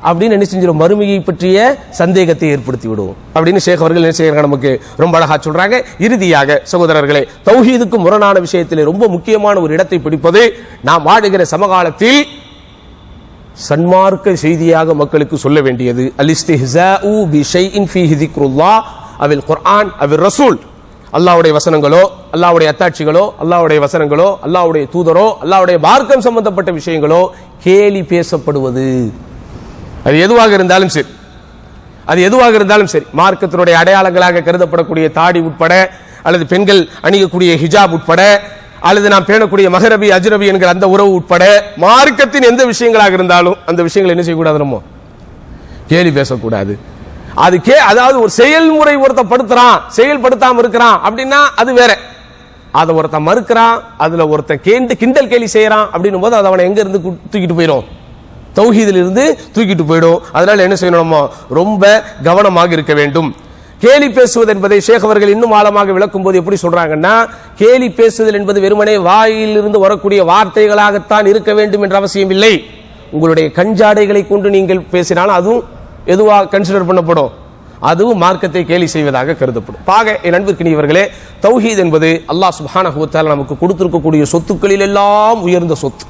அப்படின்னு என்ன செஞ்சிடும், மறுமையை பற்றிய சந்தேகத்தை ஏற்படுத்தி விடுவோம் அப்படின்னு ஷேக் அவர்கள் என்ன செய்யறாங்க, நமக்கு ரொம்ப அழகா சொல்றாங்க. இறுதியாக சகோதரர்களே, தௌஹீதுக்கு முரணான விஷயத்திலே ரொம்ப முக்கியமான ஒரு இடத்தை பிடிப்பது, நாம் வாழுகிற சமகாலத்தில் சன்மார்க்க செய்தியாக மக்களுக்கு சொல்ல வேண்டியது அல்-இஸ்திஹ்ஸாஉ பிஷைஇன் ஃபீஹி ذிக்ருல்லாஹ் அவில் குர்ஆன் அவில் ரசூல். அல்லாஹ்வுடைய வசனங்களோ, அல்லாஹ்வுடைய அத்தாட்சிகளோ, அல்லாஹ்வுடைய வசனங்களோ, அல்லாஹ்வுடைய தூதரோ, அல்லாஹ்வுடைய மார்க்கம் சம்பந்தப்பட்ட விஷயங்களோ கேலி பேசப்படுவது, அது எதுவாக இருந்தாலும் சரி, அது எதுவாக இருந்தாலும் சரி, மார்க்கத்தினுடைய அடையாளங்களாக கருதப்படக்கூடிய தாடி உட்பட, அல்லது பெண்கள் அணியக்கூடிய ஹிஜாப் உட்பட, அல்லது நாம் பேணக்கூடிய மஹரபி அஜ்ரபி என்கிற அந்த உறவு உட்பட, மார்க்கத்தின் எந்த விஷயங்களாக இருந்தாலும் அந்த விஷயங்களை என்ன செய்யக்கூடாது, நம்ம கேலி பேசக்கூடாது. அது அதாவது ஒரு செயல்முறை ஒருத்த படுத்துறான், செயல்படுத்தாம இருக்கிறான் அப்படின்னா அது வேற. அதை ஒருத்த மறுக்கிறான், அதுல ஒருத்த கிண்டல் கேலி செய்யறான் அப்படின்னும் போது அது அவனை எங்க இருந்து தூக்கிட்டு போயிடும், தௌஹீதில் இருந்து தூக்கிட்டு போயிடும். அதனால என்ன செய்யணும், ரொம்ப கவனமாக இருக்க வேண்டும். கேலி பேசுவது என்பதை ஷேக் அவர்கள் இன்னும் ஆழமாக விளக்கும் போது எப்படி சொல்றாங்கன்னா, கேலி பேசுதல் என்பது வெறுமனே வாயிலிருந்து வரக்கூடிய வார்த்தைகளாகத்தான் இருக்க வேண்டும் என்ற அவசியம் இல்லை. உங்களுடைய கஞ்சாடைகளை கொண்டு நீங்கள் பேசினாலும் அதுவும் எதுவாக கன்சிடர் பண்ணப்படும், அதுவும் மார்க்கத்தை கேலி செய்வதாக கருதப்படும். பாக என் அன்பிற்கினியவர்களே, தௌஹீத் என்பது அல்லாஹ் சுப்ஹானஹு வ தஆலா நமக்கு கொடுத்திருக்கக்கூடிய சொத்துக்களில் எல்லாம் உயர்ந்த சொத்து.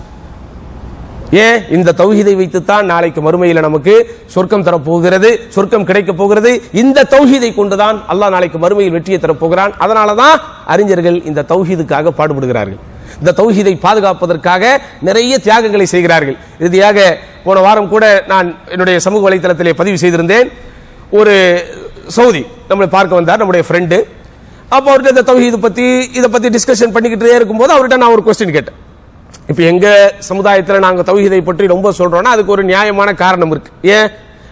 ஏன், இந்த தௌஹீதை வைத்துத்தான் நாளைக்கு மறுமையில நமக்கு சொர்க்கம் தரப்போகிறது, சொர்க்கம் கிடைக்க போகிறது. இந்த தௌஹீதை கொண்டுதான் அல்லாஹ் நாளைக்கு மறுமையில் வெற்றியை தரப்போகிறான். அதனாலதான் அறிஞர்கள் இந்த தௌஹீதுக்காக பாடுபடுகிறார்கள், இந்த தௌஹீதை பாதுகாப்பதற்காக நிறைய தியாகங்களை செய்கிறார்கள். இறுதியாக போன வாரம் கூட நான் என்னுடைய சமூக வலைதளத்திலே பதிவு செய்திருந்தேன். ஒரு சவுதி நம்மளை பார்க்க வந்தார், நம்முடைய ஃப்ரெண்டு. அப்போ அவர்கிட்ட இந்த தௌஹீது பத்தி இதை பத்தி டிஸ்கஷன் பண்ணிக்கிட்டே இருக்கும்போது அவர்கிட்ட நான் ஒரு கொஸ்டின் கேட்டேன். இப்ப எங்க சமுதாயத்தில் நாங்க தௌஹீதை பற்றி ரொம்ப சொல்றோம்னா அதுக்கு ஒரு நியாயமான காரணம் இருக்கு. ஏன்,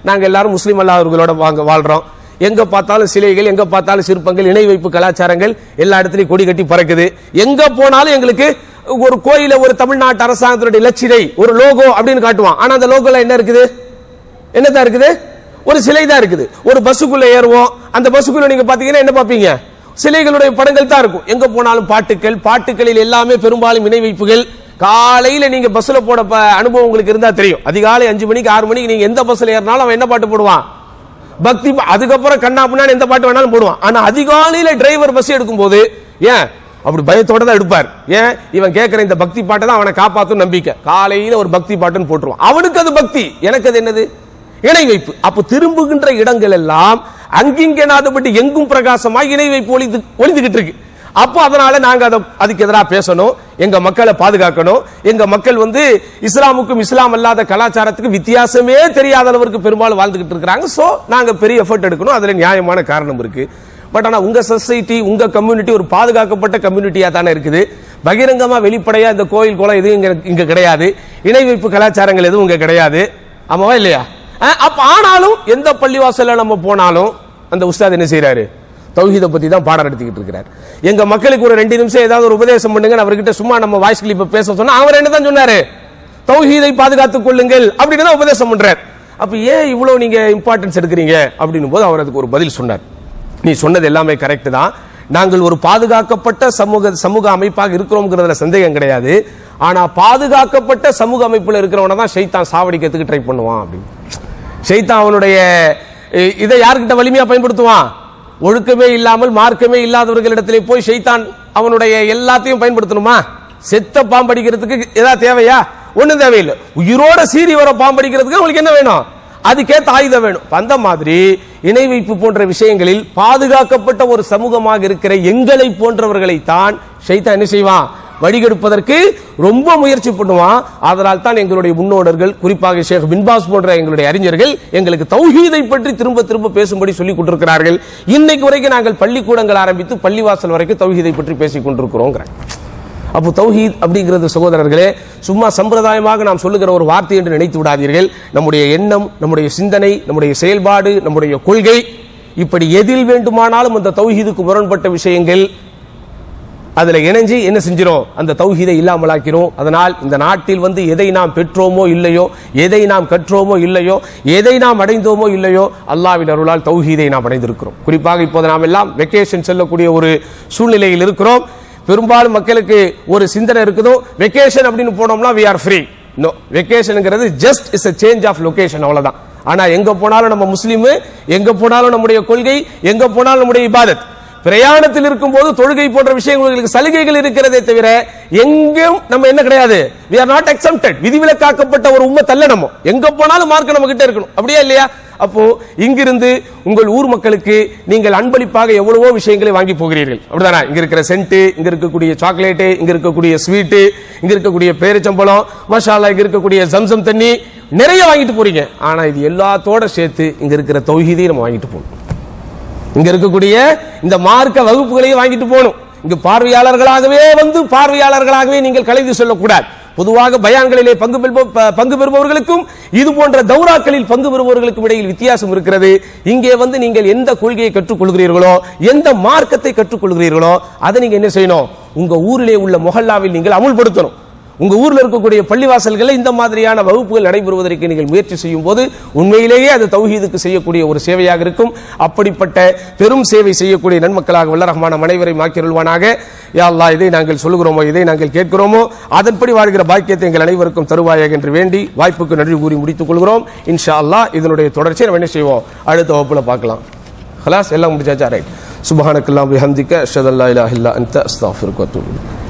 நாங்க எல்லாரும் முஸ்லீம் அல்லாதவர்களோட வாழ்றோம். எங்க பார்த்தாலும் சிலைகள், எங்க பார்த்தாலும் சிற்பங்கள், இணை வைப்பு கலாச்சாரங்கள், எல்லா இடத்துலயும் கொடி கட்டி பறக்குது. எங்க போனாலும் எங்களுக்கு ஒரு கோயில ஒரு தமிழ்நாட்டு அரசாங்கத்தினுடைய இலச்சினை, ஒரு லோகோ அப்படின்னு காட்டுவான். ஆனா அந்த லோகோல என்ன இருக்குது, என்னதான் இருக்குது, ஒரு சிலை தான் இருக்குது. ஒரு பஸ்ஸுக்குள்ள ஏறுவோம், அந்த பஸ்ஸுக்குள்ள நீங்க பாத்தீங்கன்னா என்ன பாப்பீங்க, சிலைகளுடைய படங்கள் தான் இருக்கும். எங்க போனாலும் பாட்டுக்கள், பாட்டுக்களில் எல்லாமே பெரும்பாலும் இணை வைப்புகள். காலையில நீங்க பஸ்ல போட அனுபவம் உங்களுக்கு இருந்தா தெரியும். அதிகாலை 5 மணிக்கு 6 மணிக்கு நீங்க எந்த பஸ்ல ஏறினாலும் அவன் என்ன பாட்டு போடுவான், பக்தி. அதுக்கப்புறம் கண்ணா பின்னா எந்த பாட்டு வேணாலும் போடுவான். ஆனா அதிகாலையில டிரைவர் பஸ் எடுக்கும் போது ஏன் அப்படி பயத்தோட தான் எடுப்பார். ஏன், இவன் கேட்கிற இந்த பக்தி பாட்டை தான் அவனை காப்பாற்றும் நம்பிக்கை. காலையில ஒரு பக்தி பாட்டுன்னு போட்டுருவான். அவனுக்கு அது பக்தி, எனக்கு அது என்னது, இணை வைப்பு. அப்ப திரும்புகின்ற இடங்கள் எல்லாம் அங்கிங்கனாதபடி எங்கும் பிரகாசமாய் இணை வைப்பு ஒளிந்துகிட்டு இருக்கு. அப்போ அதனால நாங்க அதுக்கு எதிராக பேசணும், எங்க மக்களை பாதுகாக்கணும். எங்க மக்கள் இஸ்லாமுக்கும் இஸ்லாம் அல்லாத கலாச்சாரத்துக்கு வித்தியாசமே தெரியாத அளவுக்கு பெரும்பாலும் வாழ்ந்துகிட்டு இருக்கிறாங்க. சோ நாங்க பெரிய எஃபர்ட் எடுக்கணும், அதுல நியாயமான காரணம் இருக்கு. பட் ஆனா உங்க சொசைட்டி, உங்க கம்யூனிட்டி ஒரு பாதுகாக்கப்பட்ட கம்யூனிட்டியா தானே இருக்குது. பகிரங்கமா வெளிப்படையா இந்த கோயில் குளம் எதுவும் இங்க கிடையாது, இணை வைப்பு கலாச்சாரங்கள் எதுவும் இங்க கிடையாது. ஆமாவா இல்லையா? அப்ப ஆனாலும் எந்த பள்ளிவாசல்ல நம்ம போனாலும் அந்த உஸ்தாத் என்ன செய்யறாரு, தௌஹீதை பத்தி தான் பாடம் நடத்திக்கிட்டு இருக்கிறார். எங்க மக்களுக்கு ஒரு 2 நிமிஷம் ஏதாவது ஒரு உபதேசம் பண்ணுங்க, அவர்கிட்ட சும்மா நம்ம வாய்ஸ் கிளிப் பேச சொன்னா அவர் என்ன தான் சொன்னாரு, தௌஹீதை பாதுகாத்துக் கொள்ளுங்கள் அப்படின்னு தான் உபதேசம் பண்றார். அப்ப ஏன் இவ்வளவு நீங்க இம்பார்ட்டன்ஸ் எடுக்கிறீங்க அப்படின்னும் போது அவர் அதுக்கு ஒரு பதில் சொன்னார். நீ சொன்னது எல்லாமே கரெக்ட் தான், நாங்கள் ஒரு பாதுகாக்கப்பட்ட சமூக அமைப்பாக இருக்கிறோம்ங்கிறதுல சந்தேகம் கிடையாது. ஆனா பாதுகாக்கப்பட்ட சமூக அமைப்புல இருக்கிறவன தான் ஷைத்தான் சாவடிக்கிறதுக்கு ட்ரை பண்ணுவான் அப்படின்னு. ஷைத்தான் அவனுடைய இதை யார்கிட்ட வலிமையா பயன்படுத்துவான், ஒழுக்கமே இல்லாமல் மார்க்கமே இல்லாதவர்களிடத்திலே போய் ஷைத்தான் அவனுடைய எல்லாத்தையும் பயன்படுத்தணுமா? செத்த பாம்படிக்கிறதுக்கு ஏதாவது தேவையா? ஒண்ணும் தேவையில்லை. உயிரோட சீறி வர பாம்படிக்கிறதுக்கு உங்களுக்கு என்ன வேணும், அதுக்கேற்ற ஆயுதம் வேணும். அந்த மாதிரி இணை வைப்பு போன்ற விஷயங்களில் பாதுகாக்கப்பட்ட ஒரு சமூகமாக இருக்கிற எங்களை போன்றவர்களை தான் ஷைத்தான் என்ன செய்வான், வழிகெடுப்பதற்கு ரொம்ப முயற்சி பண்ணுவான். அதனால் தான் எங்களுடைய முன்னோடர்கள், குறிப்பாக ஷேக் பின் பாஸ் போன்ற எங்களுடைய அறிஞர்கள் எங்களுக்கு தௌஹீதை பற்றி திரும்ப திரும்ப பேசும்படி சொல்லிக் கொண்டிருக்கிறார்கள். இன்னைக்கு வரைக்கும் நாங்கள் பள்ளிக்கூடங்கள் ஆரம்பித்து பள்ளிவாசல் வரைக்கும் தௌஹீதை பற்றி பேசிக் கொண்டிருக்கிறோம். அப்போ தௌஹீத் அப்படிங்கிறது சகோதரர்களே சும்மா சம்பிரதாயமாக நாம் சொல்லுகிற ஒரு வார்த்தை என்று நினைத்து விடாதீர்கள். நம்முடைய எண்ணம், நம்முடைய சிந்தனை, நம்முடைய செயல்பாடு, நம்முடைய கொள்கை, இப்படி எதில் வேண்டுமானாலும் அந்த தௌஹீதுக்கு முரண்பட்ட விஷயங்கள் அதுல இணைஞ்சு என்ன செஞ்சிரும், அந்த தௌஹீதை இல்லாமலாக்கிறோம். அதனால் இந்த நாட்டில் எதை நாம் பெற்றோமோ இல்லையோ, எதை நாம் கற்றோமோ இல்லையோ, எதை நாம் அடைந்தோமோ இல்லையோ, அல்லாஹ்வின் அருளால் தௌஹீதை நாம் அடைந்திருக்கிறோம். குறிப்பாக இப்போது நாம் எல்லாம் வெக்கேஷன் செல்லக்கூடிய ஒரு சூழ்நிலையில் இருக்கிறோம். பெரும்பாலும் மக்களுக்கு ஒரு சிந்தனை இருக்குதோ, வெக்கேஷன் அப்படின்னு போனோம்னா we are free. நோ, வெக்கேஷன்ங்கிறது just is a change of location, அவ்வளவுதான். ஆனா எங்க போனாலும் நம்ம முஸ்லீம், எங்க போனாலும் நம்முடைய கொள்கை, எங்க போனாலும் நம்முடைய இபாதத். பிரயாணத்தில் இருக்கும் போது தொழுகை போன்ற விஷயங்களுக்கு சலுகைகள் இருக்கிறதே தவிர எங்கேயும் நம்ம என்ன கிடையாது, we are not exempted. விதிவிலக்காக்கப்பட்ட ஒரு உம்மத் அல்ல. நம்ம எங்க போனாலும் மார்க்க நம்ம கிட்ட இருக்கணும், அப்படியே இல்லையா? அப்போ இங்கிருந்து உங்கள் ஊர் மக்களுக்கு நீங்கள் அன்பளிப்பாக எவ்வளவோ விஷயங்களை வாங்கி போகிறீர்கள், அப்படிதானே? இங்க இருக்கிற சென்ட், இங்க இருக்கக்கூடிய சாக்லேட், இங்க இருக்கக்கூடிய ஸ்வீட், இங்க இருக்கக்கூடிய பேரிச்சம்பழம், மாஷா அல்லாஹ், இங்க இருக்கக்கூடிய ஜம்சம் தண்ணி நிறைய வாங்கிட்டு போறீங்க. ஆனா இது எல்லாத்தோட சேர்த்து இங்க இருக்கிற தௌஹீதை நம்ம வாங்கிட்டு போகணும். இங்க இருக்கக்கூடிய இந்த மார்க்க வகுப்புகளையும் வாங்கிட்டு போகணும். இங்கு பார்வையாளர்களாகவே நீங்கள் கலைந்து சொல்லக்கூடாது. பொதுவாக பயான்களிலே பங்கு பெறுபவர்களுக்கும் இது போன்ற தௌராக்களில் பங்கு பெறுபவர்களுக்கும் இடையில் வித்தியாசம் இருக்கிறது. இங்கே நீங்கள் எந்த கொள்கையை கற்றுக்கொள்கிறீர்களோ, எந்த மார்க்கத்தை கற்றுக்கொள்கிறீர்களோ, அதை நீங்க என்ன செய்யணும், உங்க ஊரிலே உள்ள மொஹல்லாவில் நீங்கள் அமுல்படுத்தணும். உங்க ஊர்ல இருக்கக்கூடிய பள்ளிவாசல்களில் இந்த மாதிரியான வகுப்புகள் நடைபெறுவதற்கு நீங்கள் முயற்சி செய்யும் போது உண்மையிலேயே அது தௌஹீதுக்கு செய்யக்கூடிய ஒரு சேவையாக இருக்கும். அப்படிப்பட்ட பெரும் சேவை செய்யக்கூடிய நன்மக்களாக வல்ல ரஹ்மான் அனைவரையும் ஆக்கியருள்வானாக. யா அல்லாஹ், இதை நாங்கள் சொல்லுகிறோமோ, இதை நாங்கள் கேட்கிறோமோ, அதன்படி வாழ்கிற பாக்கியத்தை எங்கள் அனைவருக்கும் தருவாயாக என்று வேண்டி வாய்ப்புக்கு நன்றி கூறி முடித்துக் கொள்கிறோம். இன்ஷா அல்லாஹ் இதனுடைய தொடர்ச்சியை நம்ம என்ன செய்வோம், அடுத்த வகுப்புல பார்க்கலாம். خلاص எல்லாம் முடிச்சாச்சா? ரைட். சுப்ஹானக்கல்லாஹு வபிஹம்திக அஷ்ஹது அல்லா இலாஹா இல்லா அன்த அஸ்தக்ஃபிருக வ அத்தூபு இலைக்.